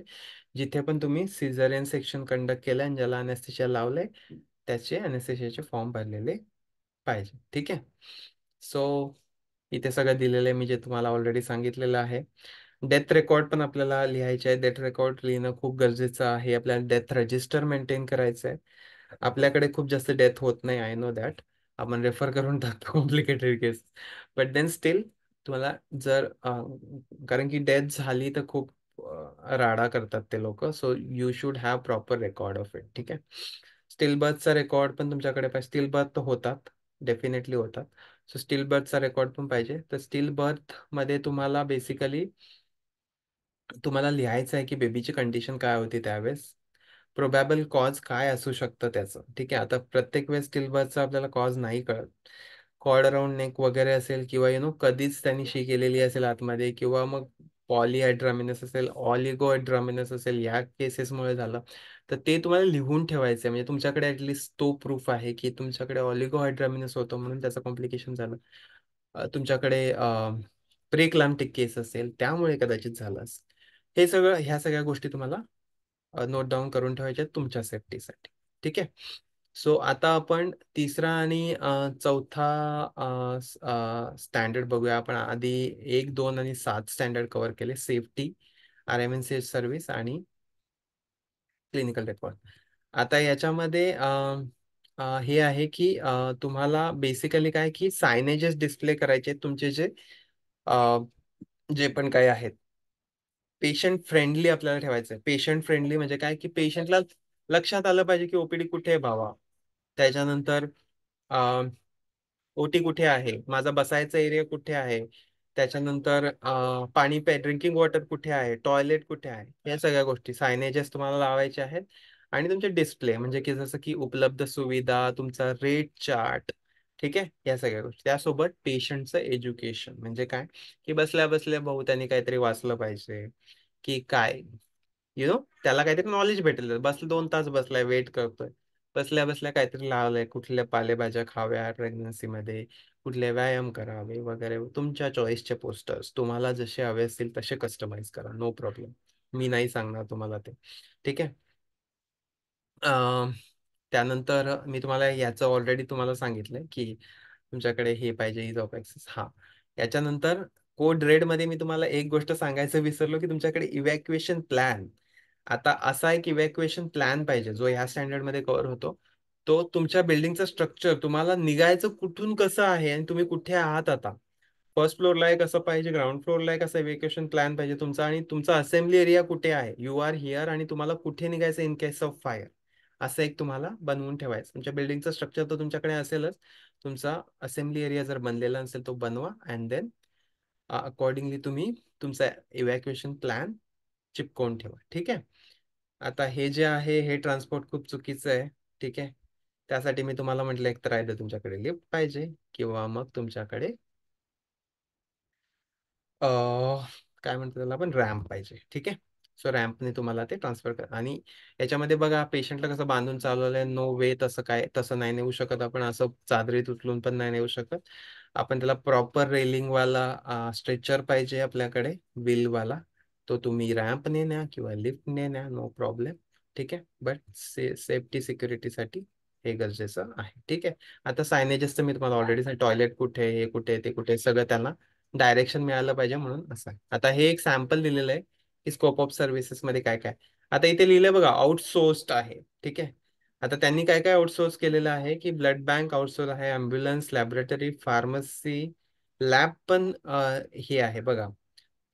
जिथे पण तुम्ही सिझेरियन सेक्शन कंडक्ट केलं आणि ज्याला अनेस्थेशिया लावलंय त्याचे अनेस्थेशियाचे फॉर्म भरलेले पाहिजे. ठीक आहे, सो इथे सगळं दिलेलं आहे मी जे तुम्हाला ऑलरेडी सांगितलेलं आहे. डेथ रेकॉर्ड पण आपल्याला लिहायचे आहे. डेथ रेकॉर्ड लिहिणं खूप गरजेचं आहे. आपल्याला डेथ रजिस्टर मेंटेन करायचं आहे. आपल्याकडे खूप जास्त डेथ होत नाही, आय नो दॅट, आपण रेफर करून टाकतो complicated case, but then still तुम्हाला जर कारण की डेथ झाली तर खूप राडा करतात ते लोक. So you should have proper record of it. ठीक आहे. स्टील बर्थचा रेकॉर्ड पण तुमच्याकडे पाहिजे. स्टील बर्थ तर होतात, डेफिनेटली होतात. सो स्टील बर्थचा रेकॉर्ड पण पाहिजे. तर स्टील बर्थ मध्ये तुम्हाला बेसिकली तुम्हाला लिहायचं आहे की बेबीची कंडिशन काय होती त्यावेळेस, प्रोबॅबल कॉज काय असू शकतं त्याचं. ठीक आहे. आता प्रत्येक वेळेस स्टील बर्थचा आपल्याला कॉज नाही कळत. कॉर्ड अराउंड नेक वगैरे असेल, किंवा कधीच त्यांनी शी केलेली असेल आतमध्ये, किंवा मग पॉलीहायड्रामिनस असेल, ऑलिगोहायड्रामिनस असेल, या केसेसमुळे झालं, तर ते तुम्हाला लिहून ठेवायचं आहे. म्हणजे तुमच्याकडे ऍटलिस्ट तो प्रूफ आहे की तुमच्याकडे ऑलिगोहायड्रामिनस होतं म्हणून त्याचं कॉम्प्लिकेशन झालं. तुमच्याकडे प्रेक्लाम्टिक केस असेल त्यामुळे कदाचित झालं असेल. ह्या सगळ्या गोष्टी तुम्हाला नोट डाऊन करून ठेवायच्या आहेत तुमच्या सेफ्टीसाठी. ठीक आहे. सो आता आपण तिसरा आणि चौथा स्टँडर्ड बघूया. आपण आधी 1, 2 आणि 7 स्टँडर्ड कव्हर केले. सेफ्टी, RMNC सर्व्हिस आणि क्लिनिकल रेकॉर्ड. आता याच्यामध्ये हे आहे की तुम्हाला बेसिकली काय की सायनेजेस डिस्प्ले करायचे आहेत तुमचे अ, जे पण काही आहेत. पेशंट फ्रेंडली आपल्याला ठेवायचं आहे. पेशंट फ्रेंडली म्हणजे काय की पेशंटला लक्षात आलं पाहिजे की ओपीडी कुठे आहे भावा. त्याच्यानंतर ओटी कुठे आहे, माझा बसायचा एरिया कुठे आहे, त्याच्यानंतर पाणी ड्रिंकिंग वॉटर कुठे आहे, टॉयलेट कुठे आहे, या सगळ्या गोष्टी सायनेजेस तुम्हाला लावायचे आहेत. आणि तुमचे डिस्प्ले म्हणजे की जसं की उपलब्ध सुविधा, तुमचा रेट चार्ट. ठीक आहे. या सगळ्या गोष्टी त्यासोबत पेशंटचं एज्युकेशन म्हणजे काय की बसल्या बसल्या भाऊ त्यांनी काहीतरी वाचलं पाहिजे की काय, त्याला काहीतरी नॉलेज भेटेल. 2 तास बसलाय, वेट करतोय, बसल्या बसल्या काहीतरी लावलंय, कुठल्या पालेभाज्या खाव्या प्रेग्नन्सी मध्ये, कुठले व्यायाम करावे वगैरे. तुमच्या चॉईसचे पोस्टर्स तुम्हाला जसे हवे असतील तसे कस्टमाइज करा, नो प्रॉब्लेम. मी नाही सांगणार तुम्हाला ते. ठीक आहे. त्यानंतर मी तुम्हाला याचं ऑलरेडी तुम्हाला सांगितलंय की तुमच्याकडे हे पाहिजे, ही जॉब ऍक्सेस. हा, याच्यानंतर कोड रेड मध्ये मी तुम्हाला एक गोष्ट सांगायचं विसरलो की तुमच्याकडे इव्हॅक्युएशन प्लॅन. आता असा एक इव्हॅक्युएशन प्लॅन पाहिजे जो ह्या स्टँडर्ड मध्ये कव्हर होतो. तो तुमच्या बिल्डिंगचं स्ट्रक्चर, तुम्हाला निघायचं कुठून कसं आहे आणि तुम्ही कुठे आहात आता, फर्स्ट फ्लोअरला आहे कसं पाहिजे, ग्राउंड फ्लोअरला आहे कसं, इव्हॅक्युएशन प्लॅन पाहिजे तुमचा. आणि तुमचा असेंब्ली एरिया कुठे आहे, यू आर हिअर, आणि तुम्हाला कुठे निघायचं इन केस ऑफ फायर, असं एक तुम्हाला बनवून ठेवायचं. तुमच्या बिल्डिंगचं स्ट्रक्चर तर तुमच्याकडे असेलच. तुमचा असेंब्ली एरिया जर बनलेला असेल तो बनवा, अँड देन अकॉर्डिंगली तुम्ही तुमचा इव्हॅक्युएशन प्लॅन चिपकवून ठेवा. ठीक आहे. आता हे जे आहे हे ट्रान्सपोर्ट खूप चुकीचं आहे. ठीक आहे. त्यासाठी मी तुम्हाला म्हटलं एक तर आहे तुमच्याकडे लिफ्ट पाहिजे, किंवा मग तुमच्याकडे काय म्हणतो त्याला आपण, रॅम्प पाहिजे. ठीक आहे. सो रॅम्पने तुम्हाला ते ट्रान्सफर कर. आणि याच्यामध्ये बघा पेशंटला कसं बांधून चालवलंय, नो वे, तसं नाही नेऊ शकत आपण. असं चादरीत उचलून पण नाही नेऊ शकत आपण. त्याला प्रॉपर रेलिंग वाला स्ट्रेचर पाहिजे आपल्याकडे, व्हील वाला. तो तुम्ही रॅम्पने न्या किंवा लिफ्टने न्या, नो प्रॉब्लेम. ठीक आहे. बट सेफ्टी सिक्युरिटीसाठी हे गरजेचं आहे. ठीक आहे. आता सायनेजेस तर मी तुम्हाला ऑलरेडी टॉयलेट कुठे, हे कुठे, ते कुठे, सगळं त्यांना डायरेक्शन मिळालं पाहिजे म्हणून असं आहे. आता हे एक सॅम्पल दिलेलं आहे की स्कोप ऑफ सर्व्हिसेस मध्ये काय काय. आता इथे लिहिलंय बघा, आउटसोर्स्ड आहे. ठीक आहे. आता त्यांनी काय काय आउटसोर्स केलेलं आहे की ब्लड बँक आउटसोर्स आहे, अँब्युलन्स, लॅबोरेटरी, फार्मसी, लॅब पण हे आहे बघा.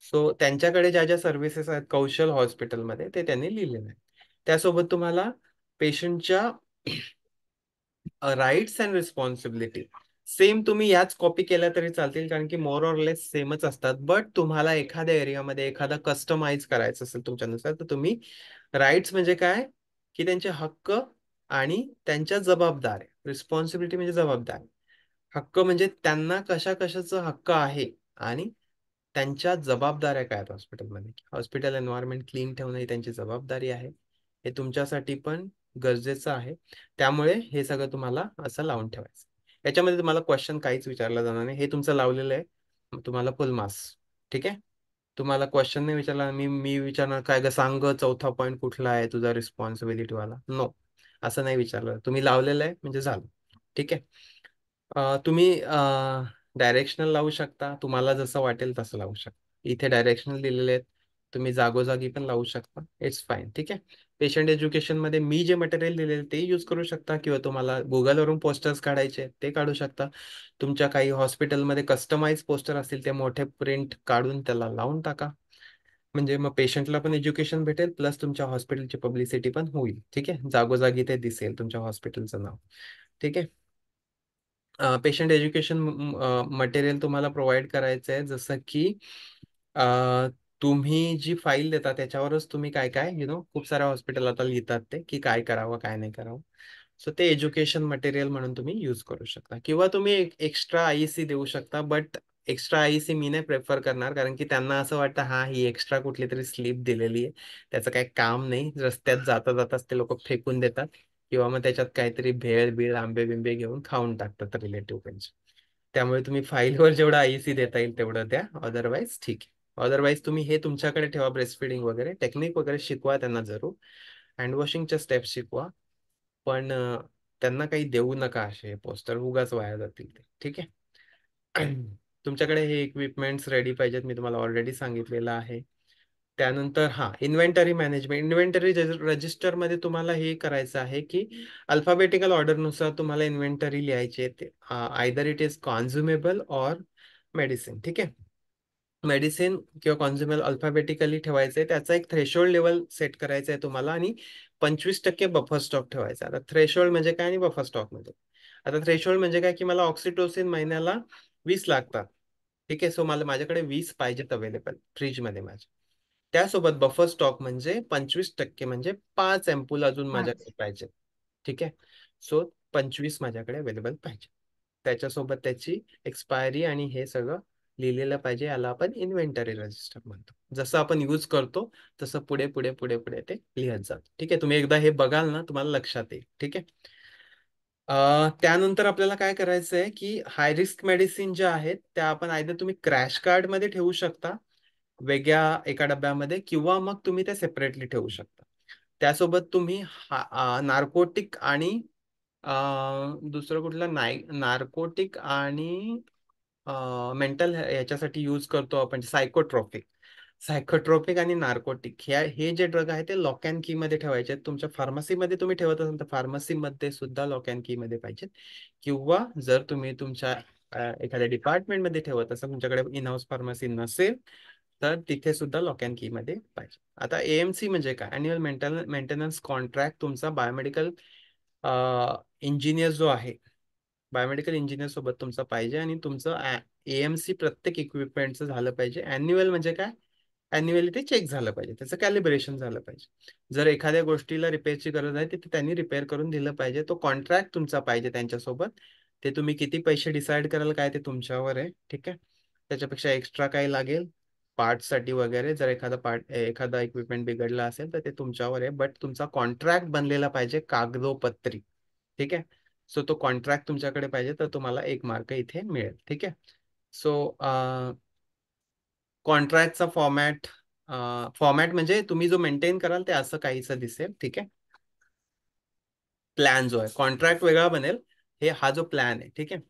सो त्यांच्याकडे ज्या ज्या सर्व्हिसेस आहेत कौशल हॉस्पिटलमध्ये ते त्यांनी लिहिलेलं आहे. त्यासोबत तुम्हाला पेशंटच्या राईट्स अँड रिस्पॉन्सिबिलिटी सेम तुम्ही याच कॉपी केल्या तरी चालतील, कारण की मोर ऑर लेस सेमच असतात. बट तुम्हाला एखाद्या एरियामध्ये एखादा कस्टमाइज करायचं असेल तुमच्यानुसार, तर तुम्ही राईट्स म्हणजे काय की त्यांचे हक्क, आणि त्यांच्या जबाबदाऱ्या, रिस्पॉन्सिबिलिटी म्हणजे जबाबदारी, हक्क म्हणजे त्यांना कशा कशाचा हक्क आहे, आणि त्यांच्या जबाबदाऱ्या काय आहेत हॉस्पिटलमध्ये. हॉस्पिटल एन्व्हायरमेंट क्लीन ठेवणं ही त्यांची जबाबदारी आहे. हे तुमच्यासाठी पण गरजेचं आहे. त्यामुळे हे सगळं तुम्हाला असं लावून ठेवायचं. याच्यामध्ये तुम्हाला क्वेश्चन काहीच विचारला जाणार नाही. हे तुमचं लावलेलं आहे, तुम्हाला फुल मार्क्स. ठीक आहे. तुम्हाला क्वेश्चन नाही विचारला, मी विचारणार काय ग, सांग चौथा पॉईंट कुठला आहे तुझा रिस्पॉन्सिबिलिटी वाला, नो, असं नाही विचारलं. तुम्ही लावलेलं आहे म्हणजे झालं. ठीक आहे. तुम्ही डायरेक्शनल लावू शकता, तुम्हाला जसं वाटेल तसं लावू शकता. इथे डायरेक्शनल दिलेले आहेत, तुम्ही जागोजागी पण लावू शकता, इट्स फाईन. ठीक आहे. पेशंट एज्युकेशन मध्ये मी जे मटेरियल दिलेले ते यूज करू शकता, किंवा तुम्हाला गुगलवरून पोस्टर्स काढायचे ते काढू शकता. तुमच्या काही हॉस्पिटलमध्ये कस्टमाइज पोस्टर असतील ते मोठे प्रिंट काढून त्याला लावून टाका. म्हणजे मग पेशंटला पण एज्युकेशन भेटेल प्लस तुमच्या हॉस्पिटलची पब्लिसिटी पण होईल. ठीक आहे, जागोजागी ते दिसेल तुमच्या हॉस्पिटलचं नाव. ठीक आहे. पेशंट एज्युकेशन मटेरियल तुम्हाला प्रोव्हाइड करायचं आहे, जसं की अ, तुम्ही जी फाईल देता त्याच्यावरच तुम्ही काय काय खूप साऱ्या हॉस्पिटल आता लिहितात ते की काय करावं काय नाही करावं. सो ते एज्युकेशन मटेरियल म्हणून तुम्ही यूज करू शकता, किंवा तुम्ही एक्स्ट्रा आयसी देऊ शकता. बट एक्स्ट्रा आयसी मी नाही प्रेफर करणार, कारण की त्यांना असं वाटतं हा ही एक्स्ट्रा कुठली तरी स्लिप दिलेली आहे, त्याचं काही काम नाही, रस्त्यात जाता जाताच ते लोक फेकून देतात, किंवा मग त्याच्यात काहीतरी भेळ बीळ आंबे बिंबे घेऊन खाऊन टाकतात रिलेटिव्ह त्यांचे. त्यामुळे तुम्ही फाईलवर जेवढं आयसी देता येईल तेवढं द्या, अदरवाईज ठीक आहे. अदरवाईज तुम्ही हे तुमच्याकडे ठेवा, ब्रेस्ट फिडिंग वगैरे टेक्निक वगैरे शिकवा त्यांना जरूर, हँडवॉशिंगच्या स्टेप्स शिकवा, पण त्यांना काही देऊ नका असे पोस्टर, उगाच वाया जातील ते. ठीक आहे. तुमच्याकडे हे इक्विपमेंट्स रेडी पाहिजेत, मी तुम्हाला ऑलरेडी सांगितलेलं आहे. त्यानंतर इन्व्हेंटरी मॅनेजमेंट. इन्व्हेंटरी रजिस्टरमध्ये तुम्हाला हे करायचं आहे की अल्फाबेटिकल ऑर्डरनुसार तुम्हाला इन्व्हेंटरी लिहायची आहे. Either it is consumable or medicine. ठीक आहे. मेडिसिन किंवा कॉन्झ्युमेबल अल्फाबेटिकली ठेवायचं आहे, त्याचा एक थ्रेशोल्ड लेवल सेट करायचा आहे तुम्हाला, आणि 25% बफर स्टॉक ठेवायचा. आता थ्रेशोल्ड म्हणजे काय आणि बफर स्टॉक म्हणजे, आता थ्रेशोल्ड म्हणजे काय की मला ऑक्सिटोसिन महिन्याला 20 लागतात. ठीक आहे. सो माझ्याकडे 20 पाहिजेत अवेलेबल फ्रीजमध्ये माझ्या. त्यासोबत बफर स्टॉक म्हणजे 25% म्हणजे 5 एम्पूल अजून माझ्याकडे पाहिजे. ठीक आहे. सो 25 माझ्याकडे अवेलेबल पाहिजे. त्याच्यासोबत त्याची एक्सपायरी आणि हे सगळं लिहिलेलं पाहिजे. याला आपण इन्व्हेंटरी रजिस्टर म्हणतो. जसं आपण यूज करतो तसं पुढे पुढे पुढे पुढे ते लिहत जातं. ठीक आहे. तुम्ही एकदा हे बघाल ना, तुम्हाला लक्षात येईल. ठीक आहे. त्यानंतर आपल्याला काय करायचं आहे की हाय रिस्क मेडिसिन ज्या आहेत त्या आपण आयदर तुम्ही क्रॅश कार्ड मध्ये ठेवू शकता वेगळ्या एका डब्यामध्ये, किंवा मग तुम्ही ते सेपरेटली ठेवू शकता. त्यासोबत तुम्ही नार्कोटिक आणि दुसरं कुठलं नाही, नार्कोटिक आणि मेंटल याच्यासाठी यूज करतो आपण सायकोट्रॉपिक. सायकोट्रॉपिक आणि नार्कोटिक हे जे ड्रग आहे ते लॉक अँड की मध्ये ठेवायचे आहेत. तुमच्या फार्मसीमध्ये तुम्ही ठेवत असाल तर फार्मसीमध्ये सुद्धा लॉक अँड की मध्ये पाहिजेत, किंवा जर तुम्ही तुमच्या एखाद्या डिपार्टमेंटमध्ये ठेवत असाल, तुमच्याकडे इन हाऊस फार्मसी नसेल तर तिथे सुद्धा लॉक अँड की मध्ये पाहिजे. आता एएमसी म्हणजे काय, अॅन्युअल मेंटेनन्स कॉन्ट्रॅक्ट तुमचा बायोमेडिकल इंजिनियर जो आहे, बायोमेडिकल इंजिनियर सोबत तुमचा पाहिजे, आणि तुमचं एएमसी प्रत्येक इक्विपमेंटचं झालं पाहिजे. अॅन्युअल म्हणजे काय, अॅन्युअली ते चेक झालं पाहिजे, त्याचं कॅलिब्रेशन झालं पाहिजे. जर एखाद्या गोष्टीला रिपेअरची गरज आहे तर त्यांनी रिपेअर करून दिलं पाहिजे. तो कॉन्ट्रॅक्ट तुमचा पाहिजे त्यांच्यासोबत. ते तुम्ही किती पैसे डिसाईड कराल काय ते तुमच्यावर आहे. ठीक आहे. त्याच्यापेक्षा एक्स्ट्रा काही लागेल पार्टसाठी वगैरे, जर एखादा इक्विपमेंट बिघडला असेल तर ते तुमच्यावर आहे, बट तुमचा कॉन्ट्रॅक्ट बनलेला पाहिजे कागदोपत्री. ठीक आहे. सो तो कॉन्ट्रॅक्ट तुमच्याकडे पाहिजे तर तुम्हाला 1 मार्क इथे मिळेल. ठीक आहे. सो कॉन्ट्रॅक्टचा फॉर्मॅट म्हणजे तुम्ही जो मेंटेन कराल ते असं काहीच दिसेल. ठीक आहे. प्लॅन जो आहे, कॉन्ट्रॅक्ट वेगळा बनेल, हा जो प्लॅन आहे. ठीक आहे.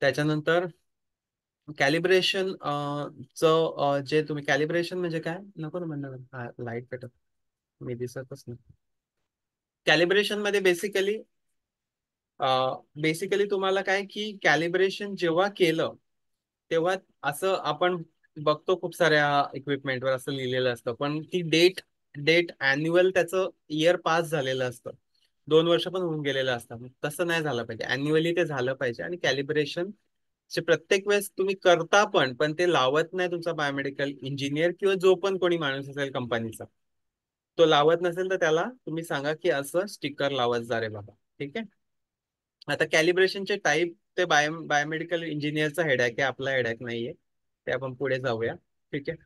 त्याच्यानंतर कॅलिब्रेशन जे तुम्ही कॅलिब्रेशन म्हणजे काय, नको ना म्हणणार लाईट पेटत मी दिसतच नाही. कॅलिब्रेशन मध्ये बेसिकली तुम्हाला काय की कॅलिब्रेशन जेव्हा केलं तेव्हा असं आपण बघतो खूप साऱ्या इक्विपमेंटवर असं लिहिलेलं असतं, पण ती डेट डेट अॅन्युअल त्याचं इयर पास झालेलं असतं, 2 वर्ष पण होऊन गेलेलं असतं. तसं नाही झालं पाहिजे, अॅन्युअली ते झालं पाहिजे. आणि कॅलिब्रेशन प्रत्येक वेळेस तुम्ही करता पण ते लावत नाही तुमचा बायोमेडिकल इंजिनियर किंवा जो पण कोणी माणूस असेल कंपनीचा, तो लावत नसेल तर त्याला तुम्ही सांगा की असं स्टिकर लावत जा रे बाबा. ठीक आहे. आता कॅलिब्रेशनचे टाईप ते बायोमेडिकल इंजिनियरचा हेडॅक आहे, आपला हेडॅक नाहीये. ते आपण पुढे जाऊया. ठीक आहे.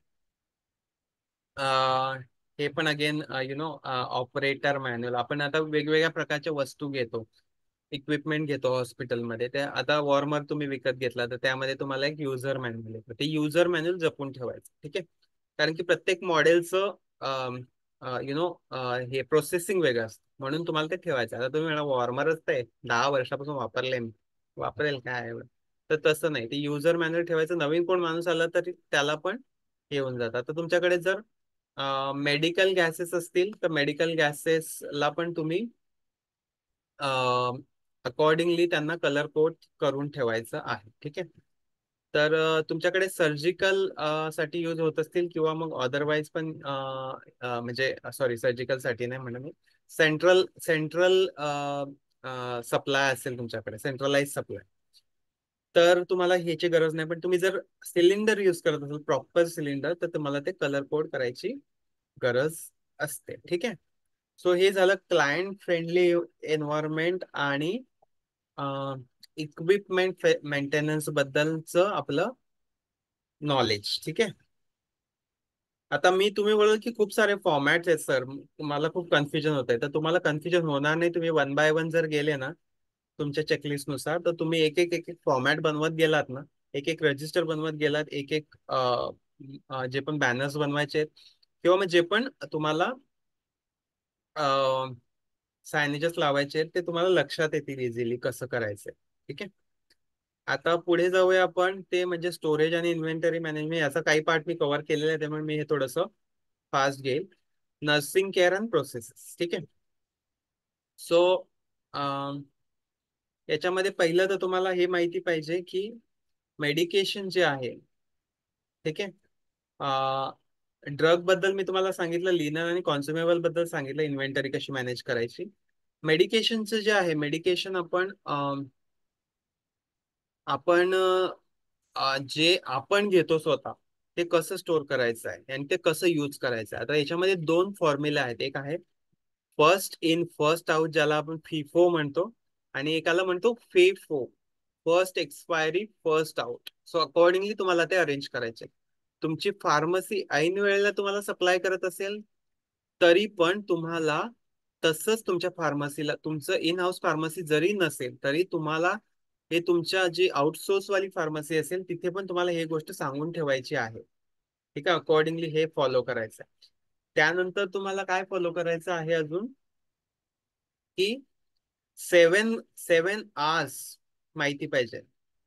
हे पण अगेन ऑपरेटर मॅन्युअल. आपण आता वेगवेगळ्या प्रकारच्या वस्तू घेतो, इक्विपमेंट घेतो हॉस्पिटलमध्ये. ते आता वॉर्मर तुम्ही विकत घेतला तर त्यामध्ये तुम्हाला एक युजर मॅन्युअल येतं, ते युजर मॅन्युअल जपून ठेवायचं. ठीक आहे. कारण की प्रत्येक मॉडेलचं हे प्रोसेसिंग वेगळं असतं, म्हणून तुम्हाला ते ठेवायचं. आता तुम्ही म्हणा वॉर्मरच ते 10 वर्षापासून वापरले मी, वापरेल काय एवढं, तर तसं नाही, ते युजर मॅन्युअल ठेवायचं. नवीन कोण माणूस आला तरी त्याला पण हे होऊन जातं. आता तुमच्याकडे जर मेडिकल गॅसेस असतील तर मेडिकल गॅसेसला पण तुम्ही अकॉर्डिंगली त्यांना कलर कोड करून ठेवायचं आहे. ठीक आहे. तर तुमच्याकडे सर्जिकल साठी यूज होत असतील किंवा मग अदरवाईज पण म्हणजे सॉरी सर्जिकल साठी नाही म्हणा मी, सेंट्रल सेंट्रल सप्लाय असेल तुमच्याकडे, सेंट्रलाइज सप्लाय, तर तुम्हाला ह्याची गरज नाही. पण तुम्ही जर सिलेंडर यूज करत असाल, प्रॉपर सिलेंडर, तर तुम्हाला ते कलर कोड करायची गरज असते. ठीक आहे. सो हे झालं क्लायंट फ्रेंडली एन्व्हायरमेंट आणि इक्विपमेंट मेंटेनन्स बद्दलचं आपलं नॉलेज. ठीक आहे. आता मी तुम्ही बोलाल की खूप सारे फॉर्मॅट्स आहेत सर, मला खूप कन्फ्युजन होत आहे. तर तुम्हाला कन्फ्युजन होणार नाही. तुम्ही वन बाय वन जर गेले ना तुमच्या चेकलिस्ट नुसार, तर तुम्ही एक एक फॉर्मॅट बनवत गेलात ना, एक एक रजिस्टर बनवत गेलात, एक एक जे पण बॅनर्स बनवायचे आहेत किंवा मग जे पण तुम्हाला सायनेजेस लावायचे आहेत, ते तुम्हाला लक्षात येतील इझिली कसं करायचंय. ठीक आहे. आता पुढे जाऊया आपण, ते म्हणजे स्टोरेज आणि इन्व्हेंटरी मॅनेजमेंट. याचा काही पार्ट मी कव्हर केलेला आहे, त्यामुळे मी हे थोडंसं फास्ट घेईल. Nursing care and processes. ठीक आहे. सो याच्यामध्ये पहिलं तर तुम्हाला हे माहिती पाहिजे की मेडिकेशन जे आहे, ठीक आहे, ड्रग बद्दल मी तुम्हाला सांगितलं, लिनर आणि कॉन्झ्युमेबल बद्दल सांगितलं, इन्व्हेंटरी कशी मॅनेज करायची. मेडिकेशनचं जे आहे, मेडिकेशन आपण जे आपण घेतो स्वतः, ते कसं स्टोअर करायचं आहे आणि ते कसं यूज करायचं आहे. आता याच्यामध्ये दोन फॉर्म्युला आहेत. एक आहे फर्स्ट इन फर्स्ट आउट, ज्याला आपण फिफो म्हणतो, आणि एकाला म्हणतो FEFO, first expiry first out. So accordingly तुम्हाला ते अरेंज करायचे. तुमची फार्मसी ऐन वेळेला तुम्हाला सप्लाय करत असेल तरी पण तुम्हाला तसंच तुमच्या फार्मसीला, तुमचं इन हाऊस फार्मसी जरी नसेल तरी तुम्हाला हे तुमच्या जी आउटसोर्स वाली फार्मसी असेल तिथे पण तुम्हाला हे गोष्ट सांगून ठेवायची आहे. ठीक आहे. अकॉर्डिंगली हे फॉलो करायचं आहे. त्यानंतर तुम्हाला काय फॉलो करायचं आहे अजून, की सेवन सेवन आवर्स माहिती पाहिजे.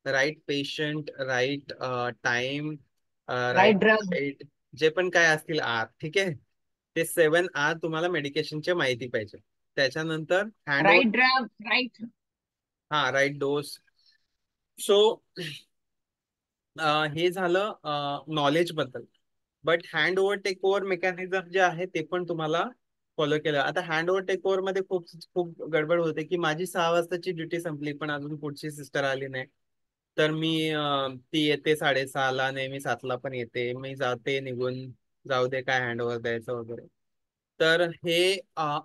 Right patient, right time, right right drug. Right, जे पण काय असतील आर, ठीक आहे, ते 7 आर तुम्हाला मेडिकेशनचे माहिती पाहिजे. त्याच्यानंतर hand over, right drug. Right. हा राईट डोस. सो हे झालं नॉलेज बद्दल. But hand over take over mechanism जे आहे ते पण तुम्हाला फॉलो केलं. आता हँड ओव्हर टेक ओव्हर मध्ये खूप खूप गडबड होते की माझी 6 वाजताची ड्युटी संपली पण अजून पुढची सिस्टर आली नाही, तर मी ती येते 6:30ला, नेहमी 7ला पण येते, मी जाते निघून, जाऊ दे काय हँड ओव्हर द्यायचं वगैरे. तर हे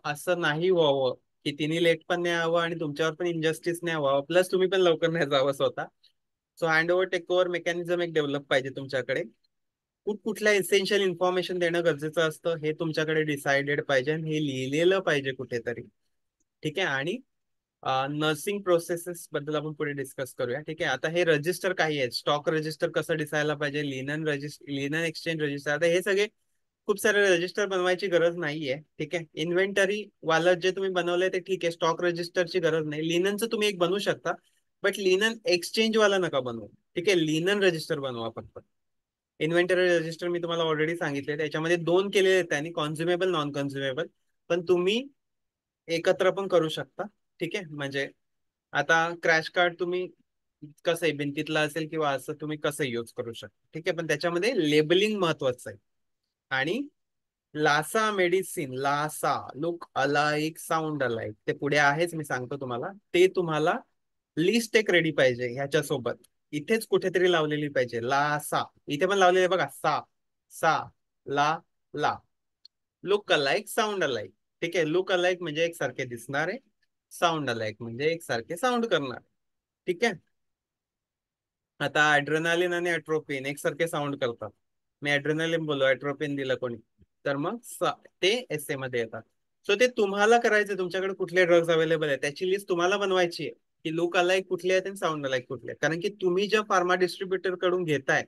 असं नाही व्हावं की तिने लेट पण नाही यावं आणि तुमच्यावर पण इनजस्टिस नाही व्हावं, प्लस तुम्ही पण लवकर नाही जावं स्वतः. So hand over take over mechanism एक डेव्हलप पाहिजे तुमच्याकडे. कुठल्या इसेन्शियल इन्फॉर्मेशन देणं गरजेचं असतं हे तुमच्याकडे डिसाइडेड पाहिजे आणि हे लिहिलेलं पाहिजे कुठेतरी. ठीक आहे. आणि नर्सिंग प्रोसेसेस बद्दल आपण पुढे डिस्कस करूया. ठीक आहे. आता हे रजिस्टर काही आहेत, स्टॉक रजिस्टर कसं दिसायला पाहिजे, linen register, linen exchange register. आता हे सगळे खूप सारे रजिस्टर बनवायची गरज नाहीये. ठीक आहे. इन्व्हेंटरी वाला जे तुम्ही बनवलंय ते ठीक आहे, स्टॉक रजिस्टरची गरज नाही. लिननचं तुम्ही एक बनवू शकता, बट लिनन एक्सचेंज वाला नका बनवू. ठीक आहे. लिनन रजिस्टर बनवा फक्त. इन्व्हेंटरी रजिस्टर मी तुम्हाला ऑलरेडी सांगितले, त्याच्यामध्ये दोन केलेले आहेत आणि कॉन्झ्युमेबल, नॉन कॉन्झ्युमेबल, पण तुम्ही एकत्र पण करू शकता. ठीक आहे. म्हणजे आता क्रॅश कार्ड तुम्ही कसंही भिंतीतला असेल किंवा असं तुम्ही कसं यूज करू शकता. ठीक आहे. पण त्याच्यामध्ये लेबलिंग महत्वाचं आहे. आणि LASA medicine, LASA, look alike sound alike, ते पुढे आहेच, मी सांगतो तुम्हाला. ते तुम्हाला लिस्ट एक रेडी पाहिजे ह्याच्यासोबत, इथेच कुठेतरी लावलेली पाहिजे. लासा इथे पण लावलेली बघा, सा सा ला ला, लुक अलाइक साऊंड अलाइक. ठीक आहे. लुक अलाइक म्हणजे एकसारखे दिसणारे, साऊंड अलाइक म्हणजे एकसारखे साऊंड करणार. ठीक आहे. आता ऍड्रेनालिन आणि ऍट्रोपिन एकसारखे साऊंड करतात. मी ऍड्रेनालिन बोललो, ऍट्रोपिन दिलं कोणी, तर मग ते एस ए मध्ये येतात. सो ते तुम्हाला करायचं, तुमच्याकडे कुठले ड्रग्ज अवेलेबल आहे त्याची लिस्ट तुम्हाला बनवायची आहे, की लुक अलाइक कुठले आहेत आणि साऊंड अलाइक कुठले आहेत. कारण की तुम्ही ज्या फार्मा डिस्ट्रीब्युटर कडून घेताय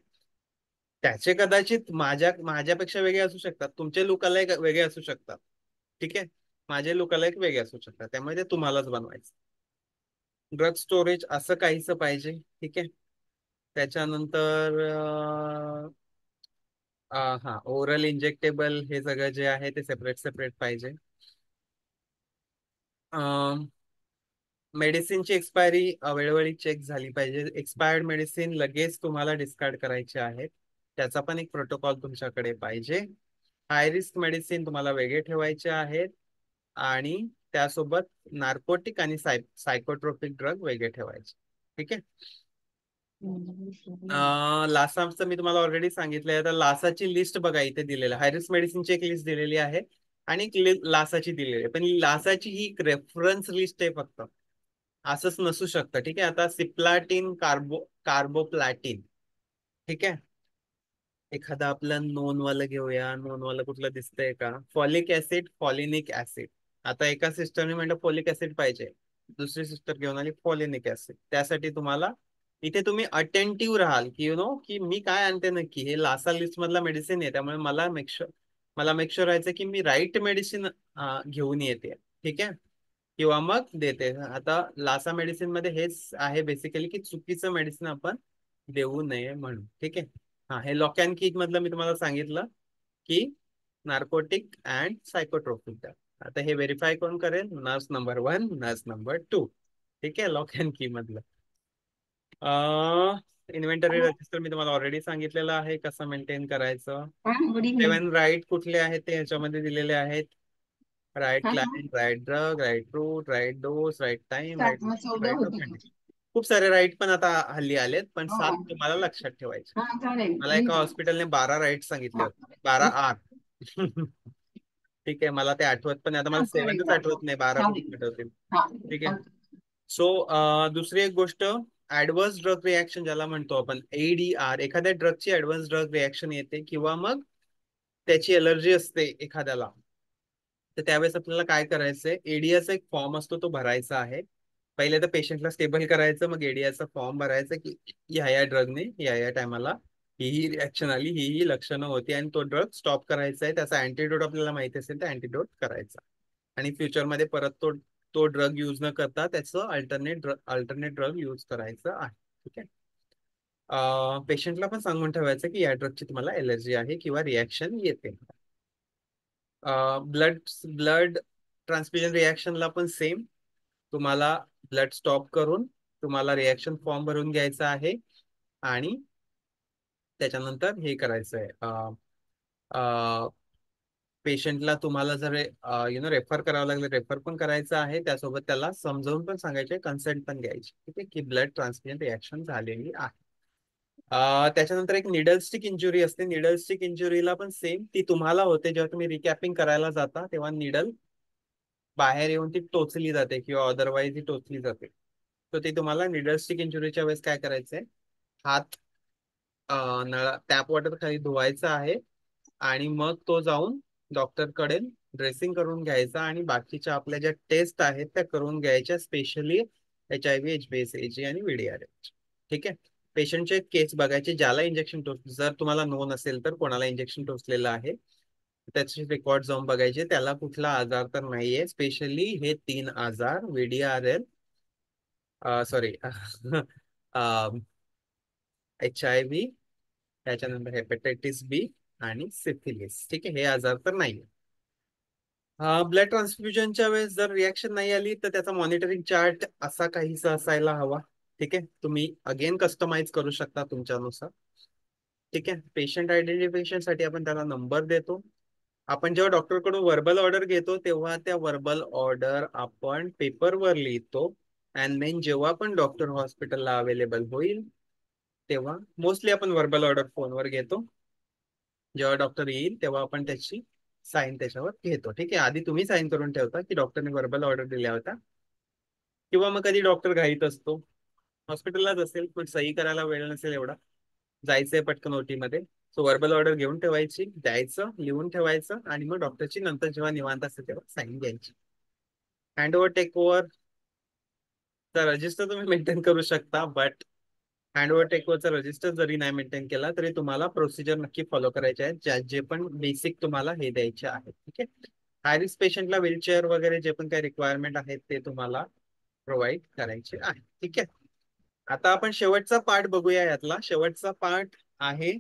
त्याचे कदाचित माझ्यापेक्षा वेगळे असू शकतात, तुमचे लुक अलाइक वेगळे असू शकतात. ठीक आहे. माझे लुक अलाइक वेगळे असू शकतात, त्यामुळे ते तुम्हालाच बनवायचं. ड्रग स्टोरेज असं काहीच पाहिजे. ठीक आहे. त्याच्यानंतर हा ओरल इंजेक्टेबल हे सगळं जे आहे ते सेपरेट सेपरेट पाहिजे. मेडिसिनची एक्सपायरी वेळोवेळी चेक झाली पाहिजे. एक्सपायर्ड मेडिसिन लगेच तुम्हाला डिस्कार्ड करायचे आहेत, त्याचा पण एक प्रोटोकॉल तुमच्याकडे पाहिजे. हाय रिस्क मेडिसिन तुम्हाला वेगळे ठेवायचे आहेत आणि त्यासोबत नार्कोटिक आणि सायकोट्रोपिक ड्रग वेगळे ठेवायचे. ठीक आहे. लासाचं मी तुम्हाला ऑलरेडी सांगितलंय. तर लासाची लिस्ट बघा इथे दिलेली आहे. हाय रिस्क मेडिसिनची एक लिस्ट दिलेली आहे आणि एक लासाची दिलेली आहे, पण लासाची ही एक रेफरन्स लिस्ट आहे फक्त, असंच नसू शकतं. ठीक आहे. आता सिप्लाटिन कार्बोप्लॅटिन. ठीक आहे. एखादा आपलं नोनवालं घेऊया. नोनवालं कुठलं दिसतंय का? Folic acid, folinic acid. आता एका सिस्टरने म्हणलं फॉलिक ऍसिड पाहिजे, दुसरी सिस्टर घेऊन आली फॉलिनिक ऍसिड. त्यासाठी तुम्हाला इथे तुम्ही अटेंटिव्ह राहाल की की मी काय आणते नक्की. हे लासा लिस्ट मधला मेडिसिन आहे, त्यामुळे मला मेक शुअर राहायचं की मी राईट मेडिसिन घेऊन येते. ठीक आहे. किंवा मग देते. आता लासा मेडिसिन मध्ये हेच आहे बेसिकली की चुकीचं मेडिसिन आपण देऊ नये म्हणून. ठीक आहे. हा, हे लॉक अँड की मधलं मी तुम्हाला सांगितलं की नार्कोटिक अँड सायकोट्रोपिक. आता हे व्हेरीफाय कोण करेल? Nurse number 1, nurse number 2. ठीक आहे. लॉक अँड की मधलं इन्व्हेंटरी रजिस्टर मी तुम्हाला ऑलरेडी सांगितलेलं आहे कसं मेंटेन करायचं. Good evening. 7 राईट कुठले आहेत ते ह्याच्यामध्ये दिलेले आहेत. Right client, right drug, right route, right dose, right time, right 14 right होते. ऑथेंटिक. खूप सारे राईट पण आता हल्ली आलेत, पण हो 7 तुम्हाला लक्षात ठेवायचे. चालेल. मला एका हॉस्पिटलने 12 राईट सांगितले होते, 12 आर. ठीक आहे. मला ते आठवत पण आता, मला चालेल 7च आठवत नाही, 12 कुठे चालेल. आठवतील. हा ठीक आहे. सो दुसरी एक गोष्ट, ऍडव्हर्स ड्रग रिॲक्शन ज्याला म्हणतो आपण, ADR. एखाद्या ड्रगची ऍडव्हर्स ड्रग रिॲक्शन येते किंवा मग त्याची एलर्जी असते एखाद्याला, तर त्यावेळेस आपल्याला काय करायचंय? एडीआरचा एक फॉर्म असतो, तो भरायचा आहे. पहिले तर पेशंटला स्टेबल करायचं, मग एडीआरचा फॉर्म भरायचा की ह्या ड्रगने या टायमाला ही रिॲक्शन आली, ही लक्षणं होती आणि तो ड्रग स्टॉप करायचा आहे. त्याचा अँटीडोट आपल्याला माहिती असेल तर अँटीडोट करायचा आणि फ्युचरमध्ये परत तो तो ड्रग यूज न करता त्याचं अल्टरनेट ड्रग यूज करायचं आहे. ठीक आहे. पेशंटला पण सांगून ठेवायचं की या ड्रगची तुम्हाला एलर्जी आहे किंवा रिॲक्शन येते. ब्लड ब्लड ट्रान्सफ्युजन रिॲक्शनला पण सेम, तुम्हाला ब्लड स्टॉप करून तुम्हाला रिॲक्शन फॉर्म भरून घ्यायचा आहे आणि त्याच्यानंतर हे करायचं आहे. पेशंटला तुम्हाला जर रेफर करावं लागलं, रेफर पण करायचं आहे. त्यासोबत त्याला समजावून पण सांगायचे, कन्सेंट पण घ्यायची. ठीक आहे, की ब्लड ट्रान्सफ्युजन रिॲक्शन झालेली आहे. त्याच्यानंतर एक निडल स्टिक इंजुरी असते. निडल स्टिक इंजुरीला पण सेम, ती तुम्हाला होते जेव्हा तुम्ही रिकॅपिंग करायला जाता, तेव्हा निडल बाहेर येऊन ती टोचली जाते किंवा अदरवाईज ती टोचली जाते. तर ते तुम्हाला निडल स्टिक इंजुरीच्या वेळेस काय करायचंय? हात टॅप वॉटर खाली धुवायचा आहे आणि मग तो जाऊन डॉक्टरकडे ड्रेसिंग करून घ्यायचा आणि बाकीच्या आपल्या ज्या टेस्ट आहेत त्या करून घ्यायच्या, स्पेशली HIV, HbSAg आणि VDRH. ठीक आहे. पेशंटचे केस बघायचे, ज्याला इंजेक्शन टोच, जर तुम्हाला नोन असेल तर कोणाला इंजेक्शन टोचलेलं आहे त्याचे रेकॉर्ड जाऊन बघायचे, त्याला कुठला आजार तर नाहीये. स्पेशली हे 3 आजार, VDRL, सॉरी HIV, त्याच्यानंतर हेपेटायटिस बी आणि सिफिलिस. ठीक आहे, हे आजार तर नाही. ब्लड ट्रान्सफ्युजनच्या वेळेस जर रिॲक्शन नाही आली तर त्याचा मॉनिटरिंग चार्ट असा काहीसा असायला हवा. ठीक आहे. तुम्ही अगेन कस्टमाइज करू शकता तुमच्यानुसार. ठीक आहे. पेशंट आयडेंटिफिकेशन साठी आपण त्याला नंबर देतो. आपण जेव्हा डॉक्टरकडून वर्बल ऑर्डर घेतो तेव्हा त्या वर्बल ऑर्डर आपण पेपरवर लिहितो. अँड देन जेव्हा पण डॉक्टर हॉस्पिटलला अवेलेबल होईल तेव्हा, मोस्टली आपण वर्बल ऑर्डर फोनवर घेतो. जेव्हा डॉक्टर येईल तेव्हा आपण त्याची साईन त्याच्यावर घेतो. ठीक आहे. आधी तुम्ही साईन करून ठेवता की डॉक्टरने वर्बल ऑर्डर दिल्या होता, किंवा मग कधी डॉक्टर घाईत असतो, हॉस्पिटललाच असेल पण सही करायला वेळ नसेल एवढा, जायचंय पटकन OT मध्ये, सो वर्बल ऑर्डर घेऊन ठेवायची, द्यायचं, लिहून ठेवायचं आणि मग डॉक्टरची नंतर जेव्हा निवांत असते तेव्हा साईन घ्यायची. Hand over take over register तुम्ही मेंटेन करू शकता, बट हँड ओव्हर टेक ओव्हरचा रजिस्टर जरी नाही मेंटेन केला तरी तुम्हाला प्रोसिजर नक्की फॉलो करायचे आहेत, जे पण बेसिक तुम्हाला हे द्यायचे आहेत. ठीक आहे. हाय रिस्क पेशंटला व्हीलचेअर वगैरे जे पण काही रिक्वायरमेंट आहेत ते तुम्हाला प्रोव्हाइड करायचे आहे. ठीक आहे. आता आपण शेवटचा पार्ट बघूया. यातला शेवटचा पार्ट आहे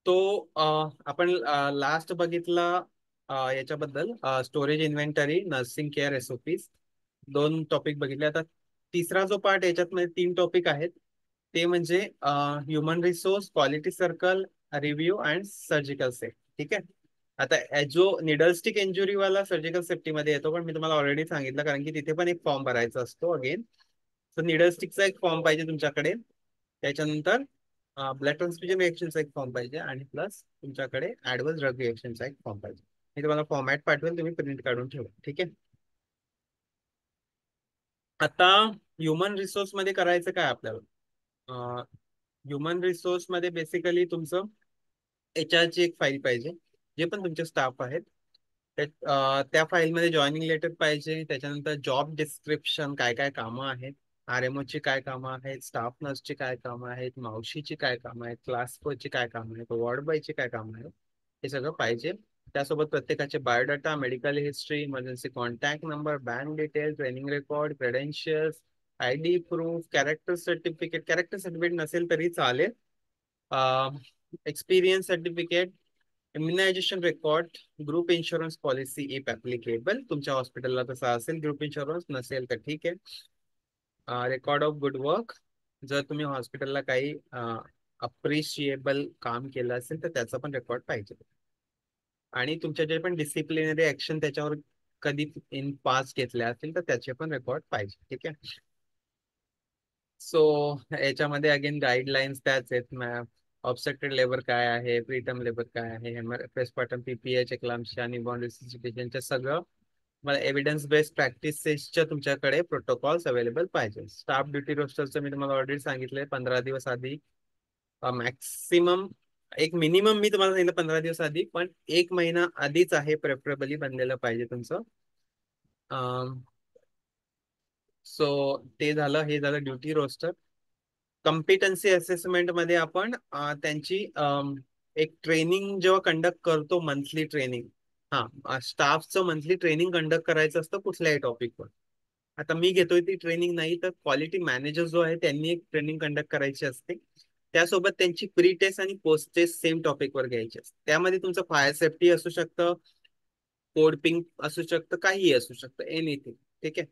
तो आपण लास्ट बघितला याच्याबद्दल, storage inventory, nursing care SOPs. 2 topic बघितले. आता तिसरा जो पार्ट याच्यात मध्ये 3 टॉपिक आहेत ते म्हणजे human resource, quality circle, review and surgical safety. ठीक आहे. आता जो निडल स्टिक इंजुरी वाला सर्जिकल सेफ्टी मध्ये येतो, पण मी तुम्हाला ऑलरेडी सांगितलं कारण की तिथे पण एक फॉर्म भरायचा असतो अगेन. तर निडल स्टिकचा एक फॉर्म पाहिजे तुमच्याकडे. त्याच्यानंतर ब्लड ट्रान्सफ्युजन रिएक्शनचा एक फॉर्म पाहिजे आणि प्लस तुमच्याकडे ऍडव्हर्स ड्रग रिएक्शनचा एक फॉर्म पाहिजे. मी तुम्हाला फॉर्मॅट पाठवेल, तुम्ही प्रिंट काढून ठेवा. ठीक आहे. आता ह्युमन रिसोर्स मध्ये करायचं काय आपल्याला? ह्युमन रिसोर्स मध्ये बेसिकली तुमचं HR ची एक फाईल पाहिजे. जे पण तुमचे स्टाफ आहेत त्या फाईलमध्ये जॉईनिंग लेटर पाहिजे. त्याच्यानंतर जॉब डिस्क्रिप्शन, काय काय कामं आहेत, RMO ची काय कामं आहेत, स्टाफ नर्सची काय कामं आहेत, मावशीची काय कामं आहेत, क्लास 4 ची काय कामं आहेत, वॉर्ड बॉयची काय कामं आहेत, हे सगळं पाहिजे. त्यासोबत प्रत्येकाचे biodata, medical history, emergency contact number, bank detail, training record, credentials, ID proof, character certificate नसेल तरी चालेल, experience certificate, immunisation record, group insurance policy if applicable. तुमच्या हॉस्पिटलला तसा असेल ग्रुप इन्शुरन्स, नसेल तर ठीक आहे. रेकॉर्ड ऑफ गुड वर्क, जर तुम्ही हॉस्पिटलला काही अप्रिशिएबल काम केलं असेल तर त्याचा पण रेकॉर्ड पाहिजे. आणि तुमच्या जे पण डिसिप्लिनरी ऍक्शन त्याच्यावर कधी इन पास घेतले असतील तर त्याचे पण रेकॉर्ड पाहिजे. ठीक आहे. सो याच्यामध्ये अगेन गाईडलाईन्स त्याच आहेत. ऑब्स्ट्रक्टेड लेबर काय आहे, प्रीटर्म लेबर काय आहे, पोस्टपार्टम PPH, एक्लाम्शिया, न्यूबॉर्न रिससिटेशनच्या सगळं मला एव्हिडन्स बेस्ड प्रॅक्टिसेसच्या तुमच्याकडे प्रोटोकॉल्स अवेलेबल पाहिजे. स्टाफ ड्युटी रोस्टरचं मी तुम्हाला ऑलरेडी सांगितलंय 15 दिवस आधी. मॅक्सिमम एक मिनिमम मी तुम्हाला सांगितलं 15 दिवस आधी, पण 1 महिना आधीच आहे प्रेफरेबली बनलेलं पाहिजे तुमचं. सो ते झालं, हे झालं ड्युटी रोस्टर. कॉम्पिटन्सी असेसमेंट मध्ये आपण त्यांची एक ट्रेनिंग जेव्हा कंडक्ट करतो, मंथली ट्रेनिंग, स्टाफचं मंथली ट्रेनिंग कंडक्ट करायचं असतं कुठल्याही टॉपिकवर. आता मी घेतोय ती ट्रेनिंग नाही, तर क्वालिटी मॅनेजर जो आहे त्यांनी एक ट्रेनिंग कंडक्ट करायची असते. त्यासोबत त्यांची प्री टेस्ट आणि पोस्ट टेस्ट सेम टॉपिकवर घ्यायची असते. त्यामध्ये तुमचं फायर सेफ्टी असू शकतं, कोड असू शकतं, काहीही असू शकतं, एनिथिंग. ठीक आहे.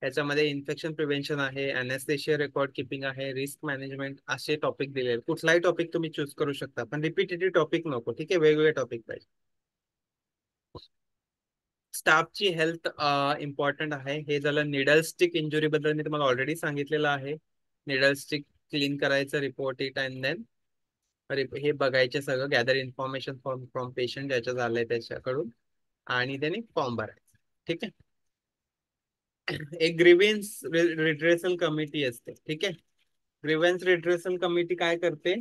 त्याच्यामध्ये इन्फेक्शन प्रिव्हेन्शन आहे, अनेस्थेशिया रेकॉर्ड किपिंग आहे, रिस्क मॅनेजमेंट, असे टॉपिक दिले. कुठलाही टॉपिक तुम्ही चूज करू शकता, पण रिपीटेटिव्ह टॉपिक नको. ठीक आहे. वेगवेगळे टॉपिक पाहिजे. स्टाफची हेल्थ इम्पॉर्टंट आहे. हे झालं निडल स्टिक इंजुरी बद्दल मी तुम्हाला ऑलरेडी सांगितलेलं आहे. निडल स्टिक क्लीन करायचं, रिपोर्ट इट अँड देन हे बघायचे सगळं, गॅदर इन्फॉर्मेशन फ्रॉम पेशंट ज्याच्या झालंय त्याच्याकडून, आणि त्याने फॉर्म भरायचा. ठीक आहे. एक ग्रीव्हन्स रिड्रेसल कमिटी असते. ठीक आहे. ग्रीव्हन्स रिड्रेसल कमिटी काय करते,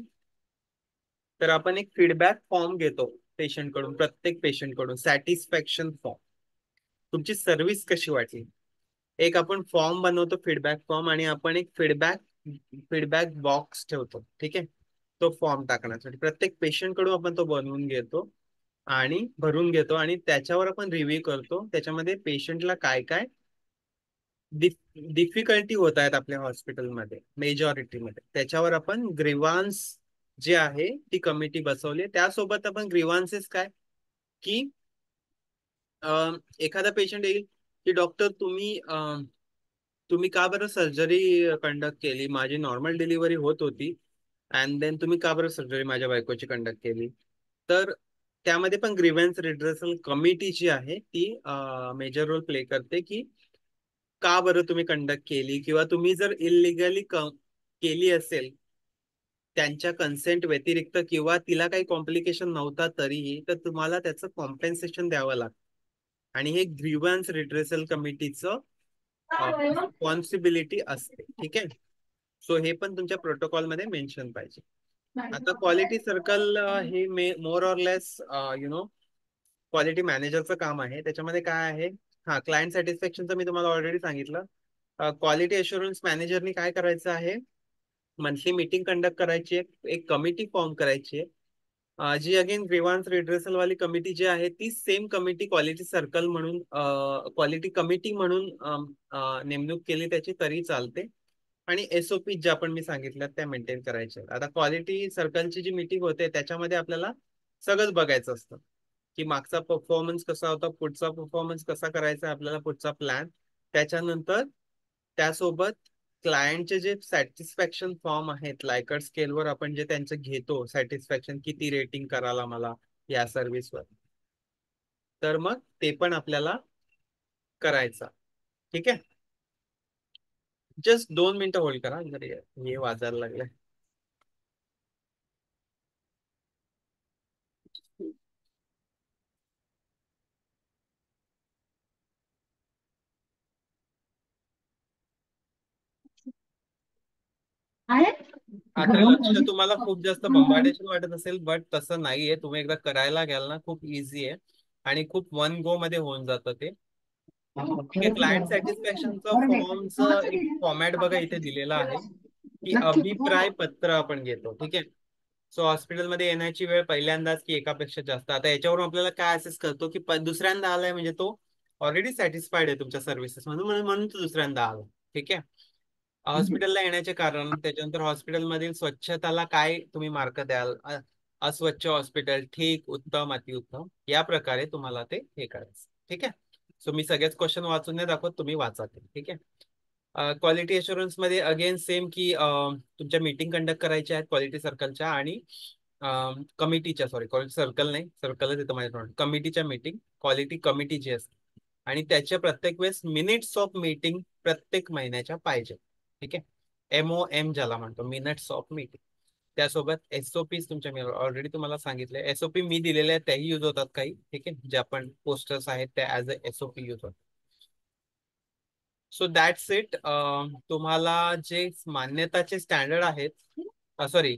तर आपण एक फीडबॅक फॉर्म घेतो पेशंटकडून, प्रत्येक पेशंटकडून सॅटिस्फॅक्शन फॉर्म. तुमची सर्व्हिस कशी वाटली, एक आपण फॉर्म बनवतो, फीडबॅक फॉर्म, आणि आपण एक फीडबॅक बॉक्स ठेवतो. ठीक आहे. तो फॉर्म टाकण्यासाठी प्रत्येक पेशंट कडून आपण तो बनवून घेतो आणि भरून घेतो, आणि त्याच्यावर आपण रिव्ह्यू करतो. त्याच्यामध्ये पेशंटला काय काय डिफिकल्टी होत आहेत आपल्या हॉस्पिटलमध्ये, मेजॉरिटीमध्ये, त्याच्यावर आपण ग्रीवान्स जे आहे ती कमिटी बसवली. त्यासोबत आपण ग्रीवान्सेस काय, की एखादा पेशंट येईल की डॉक्टर तुम्ही का बरं सर्जरी कंडक्ट केली, माझी नॉर्मल डिलिव्हरी होत होती, अँड देन तुम्ही का बरं सर्जरी माझ्या बायकोची कंडक्ट केली. तर त्यामध्ये पण ग्रीव्हन्स रिड्रेसल कमिटी जी आहे ती मेजर रोल प्ले करते, की का बरं तुम्ही कंडक्ट केली, किंवा तुम्ही जर इलिगली केली असेल त्यांच्या कन्सेंट व्यतिरिक्त, किंवा तिला काही कॉम्प्लिकेशन नव्हता तरीही, तर तुम्हाला त्याचं कॉम्पेन्सेशन द्यावं लागतं. आणि हे ग्रीव्हन्स रिड्रेसल कमिटीचं रिस्पॉन्सिबिलिटी असते. ठीक आहे. सो हे पण तुमच्या प्रोटोकॉल मध्ये मेन्शन पाहिजे. आता क्वालिटी सर्कल हे मोर ऑर लेस क्वालिटी मॅनेजरचं काम आहे. त्याच्यामध्ये काय आहे, क्लायंट सॅटिस्फॅक्शनचं मी तुम्हाला ऑलरेडी सांगितलं. क्वालिटी अशुरन्स मॅनेजरनी काय करायचं आहे, मंथली मीटिंग कंडक्ट करायची आहे, एक कमिटी फॉर्म करायची आहे, जी अगेन ग्रीव्हन्स रिड्रेसल वाली कमिटी जी आहे ती सेम कमिटी क्वालिटी सर्कल म्हणून, क्वालिटी कमिटी म्हणून नेमणूक केली त्याची तरी चालते. आणि SOP ज्या पण मी सांगितल्या त्या मेंटेन करायच्या. आता क्वालिटी सर्कलची जी मीटिंग होते त्याच्यामध्ये आपल्याला सगळंच बघायचं असतं, की मागचा परफॉर्मन्स कसा होता, पुढचा परफॉर्मन्स कसा करायचा, आपल्याला पुढचा प्लॅन. त्याच्यानंतर त्यासोबत क्लायंटचे जे सॅटिस्फॅक्शन फॉर्म आहेत लायकर्ट स्केलवर आपण जे त्यांचं घेतो सॅटिस्फॅक्शन किती रेटिंग करायला मला या सर्व्हिसवर, तर मग ते पण आपल्याला करायचं. ठीक आहे. जस्ट 2 मिनिटं होल्ड करा, जर हे वाजायला लागले. आहे आता गरम लक्ष पाहिजे. तुम्हाला खूप जास्त बंबाडेशन वाटत असेल, बट तसं नाहीये. तुम्ही एकदा करायला घ्याल ना, खूप इझी आहे आणि खूप वन गो मध्ये होऊन जातं ते. ठीक आहे. खरंच क्लायंट गरम. सॅटिस्फॅक्शनचा बरं नाही फॉर्मचं कोणाचं एक दिलं? फॉर्मॅट बघा इथे दिलेला आहे की नक्की हो. अभिप्राय पत्र आपण घेतो. ठीक आहे. सो हॉस्पिटलमध्ये येण्याची वेळ पहिल्यांदाच की एकापेक्षा जास्त. आता याच्यावरून आपल्याला काय असेस करतो की दुसऱ्यांदा आलाय म्हणजे तो ऑलरेडी सॅटिस्फाईड आहे तुमच्या सर्व्हिसेस म्हणून म्हणून म्हणून तो दुसऱ्यांदा आला. ठीक आहे. हॉस्पिटलला येण्याचे कारण, त्याच्यानंतर हॉस्पिटलमधील स्वच्छताला काय तुम्ही मार्क द्याल, अस्वच्छ हॉस्पिटल, ठीक, उत्तम, अतिउत्तम, या प्रकारे तुम्हाला ते हे करायचं. ठीक आहे. सो मी सगळेच क्वेश्चन वाचून नाही दाखवत, तुम्ही वाचा ते. ठीक आहे. क्वालिटी अशुरन्स मध्ये अगेन सेम की तुमच्या मीटिंग कंडक्ट करायच्या आहेत क्वालिटी सर्कलच्या आणि कमिटीच्या, सॉरी क्वालिटी सर्कल नाही, सर्कलच येतं माझ्या तोंडात, कमिटीच्या मीटिंग, क्वालिटी कमिटी जी असते आणि त्याच्या प्रत्येक वेळेस मिनिट्स ऑफ मीटिंग प्रत्येक महिन्याच्या पाहिजे. ठीक आहे. MOM ज्याला म्हणतो, मिनिट्स ऑफ मीटिंग. त्यासोबत SOP तुमच्या, मी ऑलरेडी तुम्हाला सांगितले, SOP मी दिलेले आहेत त्याही युज होतात काही. ठीक आहे. जे आपण पोस्टर्स आहेत त्या ऍज अ SOP युज होतात. So that's it. तुम्हाला जे मान्यताचे स्टँडर्ड आहेत, सॉरी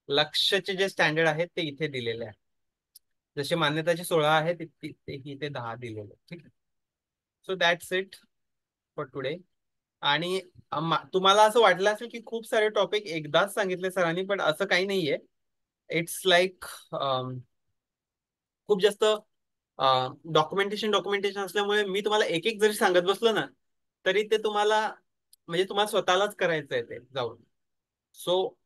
लक्ष्यचे जे स्टँडर्ड आहेत ते इथे दिलेले आहेत. जसे मान्यताचे 16 आहेत इथे 10 दिलेले. ठीक आहे. So that's it for today. आणि तुम्हाला असं वाटलं असेल की खूप सारे टॉपिक एकदाच सांगितले सरांनी, पण असं काही नाहीये. इट्स लाईक खूप जास्त डॉक्युमेंटेशन असल्यामुळे मी तुम्हाला एक एक जरी सांगत बसलो ना, तरी ते तुम्हाला म्हणजे तुम्हाला स्वतःलाच करायचं आहे ते जाऊन. सो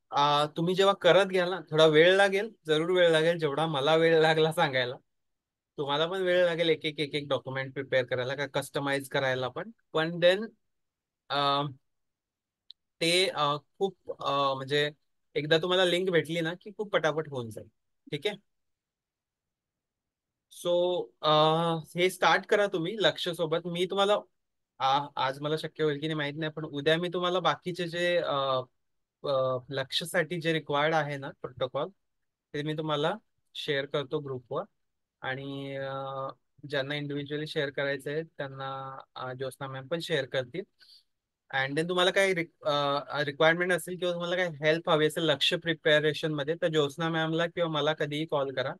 तुम्ही जेव्हा करत घ्याल ना, थोडा वेळ लागेल, जरूर वेळ लागेल, जेवढा मला वेळ लागला सांगायला, तुम्हाला पण वेळ लागेल एक एक एक एक डॉक्युमेंट प्रिपेअर करायला, का कस्टमाइज करायला पण देन ते खूप म्हणजे एकदा तुम्हाला लिंक भेटली ना की खूप पटापट होऊन जाईल. ठीक आहे. सो हे स्टार्ट करा तुम्ही लक्ष सोबत. मी तुम्हाला आज मला शक्य होईल की नाही माहित नाही, पण उद्या मी तुम्हाला बाकीचे जे लक्षसाठी जे रिक्वायर्ड आहे ना प्रोटोकॉल, ते मी तुम्हाला शेअर करतो ग्रुपवर. आणि ज्यांना इंडिव्हिज्युअली शेअर करायचं आहे त्यांना ज्योत्स्ना मॅम पण शेअर करतील. अँड देन तुम्हाला काही रिक्वायरमेंट असेल किंवा तुम्हाला काही हेल्प हवी असेल लक्ष प्रिपेरेशन मध्ये, तर ज्योत्स्ना मॅमला किंवा मला कधीही कॉल करा.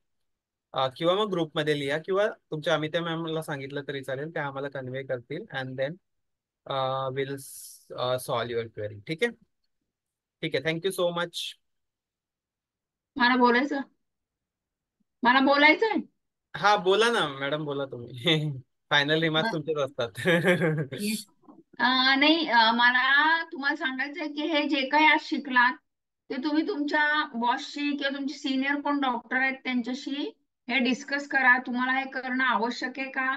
किंवा मग ग्रुपमध्ये लिहा किंवा तुमच्या अमिता मॅमला सांगितलं तरी चालेल, त्या आम्हाला कन्वे करतील. And then will solve your query. ठीक आहे. ठीक आहे. Thank you so much. मला बोलायचं मला बोलायचंय. हा बोला ना मॅडम, बोला तुम्ही. फायनल रिमार्क्स तुमचेच असतात. येस. नाही मला तुम्हाला सांगायचंय की हे जे काही आज शिकलात ते तुम्ही तुमच्या बॉसशी किंवा तुमचे सिनियर कोण डॉक्टर आहेत त्यांच्याशी हे डिस्कस करा. तुम्हाला हे करणं आवश्यक आहे का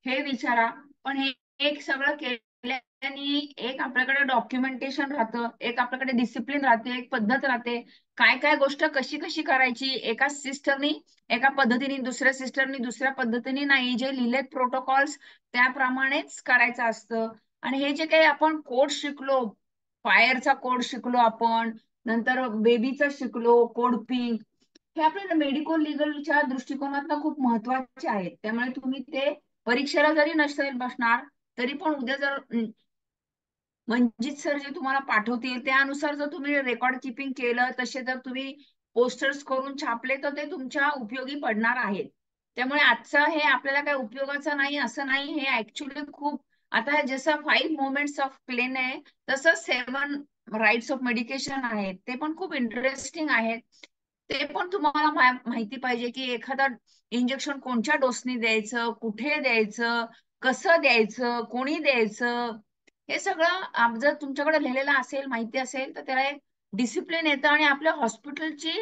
हे विचारा. पण हे एक सगळं केल्याने एक आपल्याकडे डॉक्युमेंटेशन राहतं, एक आपल्याकडे डिसिप्लिन राहते, एक पद्धत राहते, काय काय गोष्ट कशी कशी करायची, एका सिस्टरनी एका पद्धतीने, दुसऱ्या सिस्टरनी दुसऱ्या पद्धतीने नाही, जे लिहिलेत प्रोटोकॉल्स त्याप्रमाणेच करायचं असतं. आणि हे जे काही आपण कोड शिकलो, फायरचा कोड शिकलो आपण, नंतर बेबीचा शिकलो कोड पिंक, हे आपल्याला मेडिको लिगलच्या दृष्टिकोनातून खूप महत्वाचे आहेत. त्यामुळे तुम्ही ते परीक्षेला जरी नसेल बसणार तरी पण उद्या जर मंजित सर जे तुम्हाला पाठवतील त्यानुसार जर तुम्ही रेकॉर्ड किपिंग केलं, तसे जर तुम्ही पोस्टर्स करून छापले तर ते तुमच्या उपयोगी पडणार आहेत. त्यामुळे आजचं हे आपल्याला काही उपयोगाचं नाही असं नाही, हे ऍक्च्युली खूप, आता जसं 5 मोमेंट्स ऑफ प्लेन आहे तसं 7 राईट्स ऑफ मेडिकेशन आहेत, ते पण खूप इंटरेस्टिंग आहेत. ते पण तुम्हाला माहिती पाहिजे की एखादा इंजेक्शन कोणत्या डोसनी द्यायचं, कुठे द्यायचं, कसं द्यायचं, कोणी द्यायचं, हे सगळं जर तुमच्याकडे लिहिलेलं असेल, माहिती असेल, तर त्याला एक डिसिप्लिन येतं आणि आपल्या हॉस्पिटलची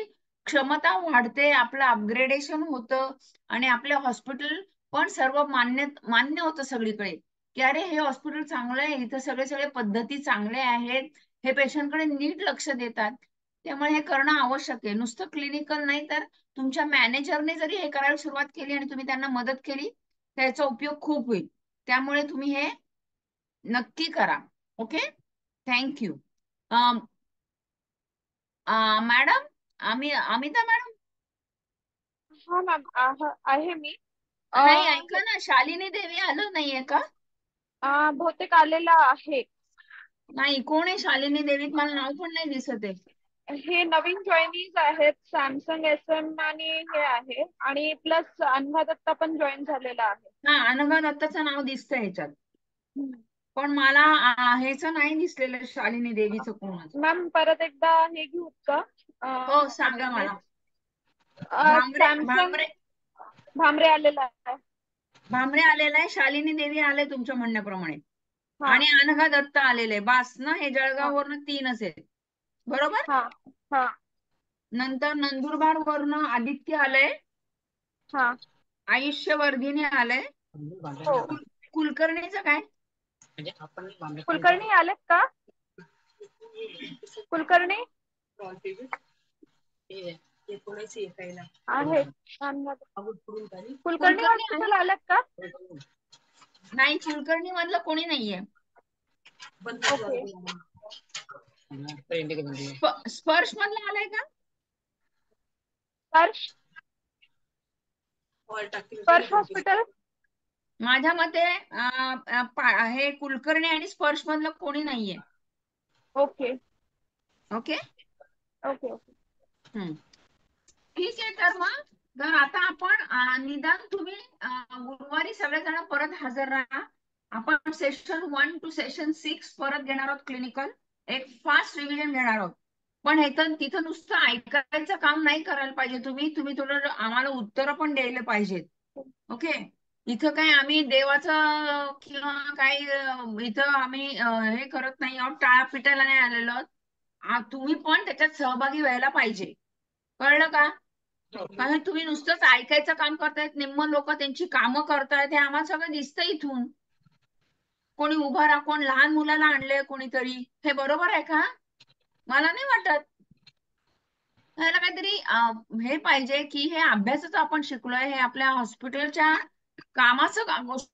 क्षमता वाढते, आपलं अपग्रेडेशन होतं आणि आपलं हॉस्पिटल पण सर्व मान्य होतं सगळीकडे. की अरे हे हॉस्पिटल चांगलं आहे, इथं सगळे सगळे पद्धती चांगले आहेत, हे पेशंटकडे नीट लक्ष देतात. त्यामुळे हे करणं आवश्यक आहे. नुसतं क्लिनिकल नाही तर तुमच्या मॅनेजरने जरी हे करायला सुरुवात केली आणि तुम्ही त्यांना मदत केली त्याचा उपयोग खूप होईल. त्यामुळे तुम्ही हे नक्की करा. Okay, thank you. Madam, Amita madam. हा मॅम, आहे मी. नाही, ऐका ना, शालिनी देवी आलं नाहीये का? बहुतेक आलेला आहे. नाही, कोण आहे शालिनी देवीत? मला नाव पण नाही दिसत आहे. हे नवीन जॉईनीज आहेत, सॅमसंग SM आणि हे आहे, आणि प्लस अनघा दत्ता पण जॉईन झालेला आहे. हा, अनघा दत्ताचं नाव दिसतंय ह्याच्यात, हम्म. पण मला ह्याच नाही दिसलेलं शालिनी देवीचं कोणच. मॅम परत एकदा हे घेऊ का हो, सांगा अटेंडन्स? मला. भामरे सॅमसंग भामरे भामरे आलेला आहे. भामरे आलेला आहे, शालिनी देवी आले तुमच्या म्हणण्याप्रमाणे, हा आणि अनघा दत्त आलेले. बास ना, हे हा जळगाव वरनं 3च आहेत, बरोबर. हा हा नंतर नंदुरबार वरनं आदित्य आलंय, हा. आयुष्यवर्धिनी आलंय. हो, कुलकर्णीचं काय? कुलकर्णी आलेत का? कुलकर्णी आहे. कुलकर्णी कुलकर्णी आहे? हॉस्पिटल आलेत का? नाही, कुलकर्णी मधलं कोणी नाहीये. ओके. स्पर्श मधलं आलंय का? स्पर्श स्पर्श हॉस्पिटल. माझ्या मते हे कुलकर्णी आणि स्पर्श मधलं कोणी नाहीये. Okay okay. Okay okay. ठीक आहे. तर मग तर आता आपण निदान तुम्ही गुरुवारी सगळेजण परत हजर राहा. आपण सेशन 1 to सेशन 6 परत घेणार आहोत क्लिनिकल. एक फास्ट रिव्हिजन घेणार आहोत. पण हे तर तिथं नुसतं ऐकायचं काम नाही करायला पाहिजे. तुम्ही तुम्ही थोडं आम्हाला उत्तरं पण द्यायला पाहिजेत. ओके. इथं काय आम्ही देवाचं किंवा काही इथं आम्ही हे करत नाही आहोत, टाळा पिटायला नाही आलेलो आहोत. तुम्ही पण त्याच्यात सहभागी व्हायला पाहिजे. कळलं का? कारण तुम्ही नुसतंच ऐकायचं काम करतायत, निम्म लोक त्यांची कामं करतायत, हे आम्हाला सगळं दिसतं इथून. कोणी उभा राहा, कोण लहान मुलाला आणलंय कोणीतरी, हे बरोबर आहे का? मला नाही वाटत. ह्याला काहीतरी हे पाहिजे की हे अभ्यासाचं आपण शिकलोय, हे आपल्या हॉस्पिटलच्या कामाचं गोष्ट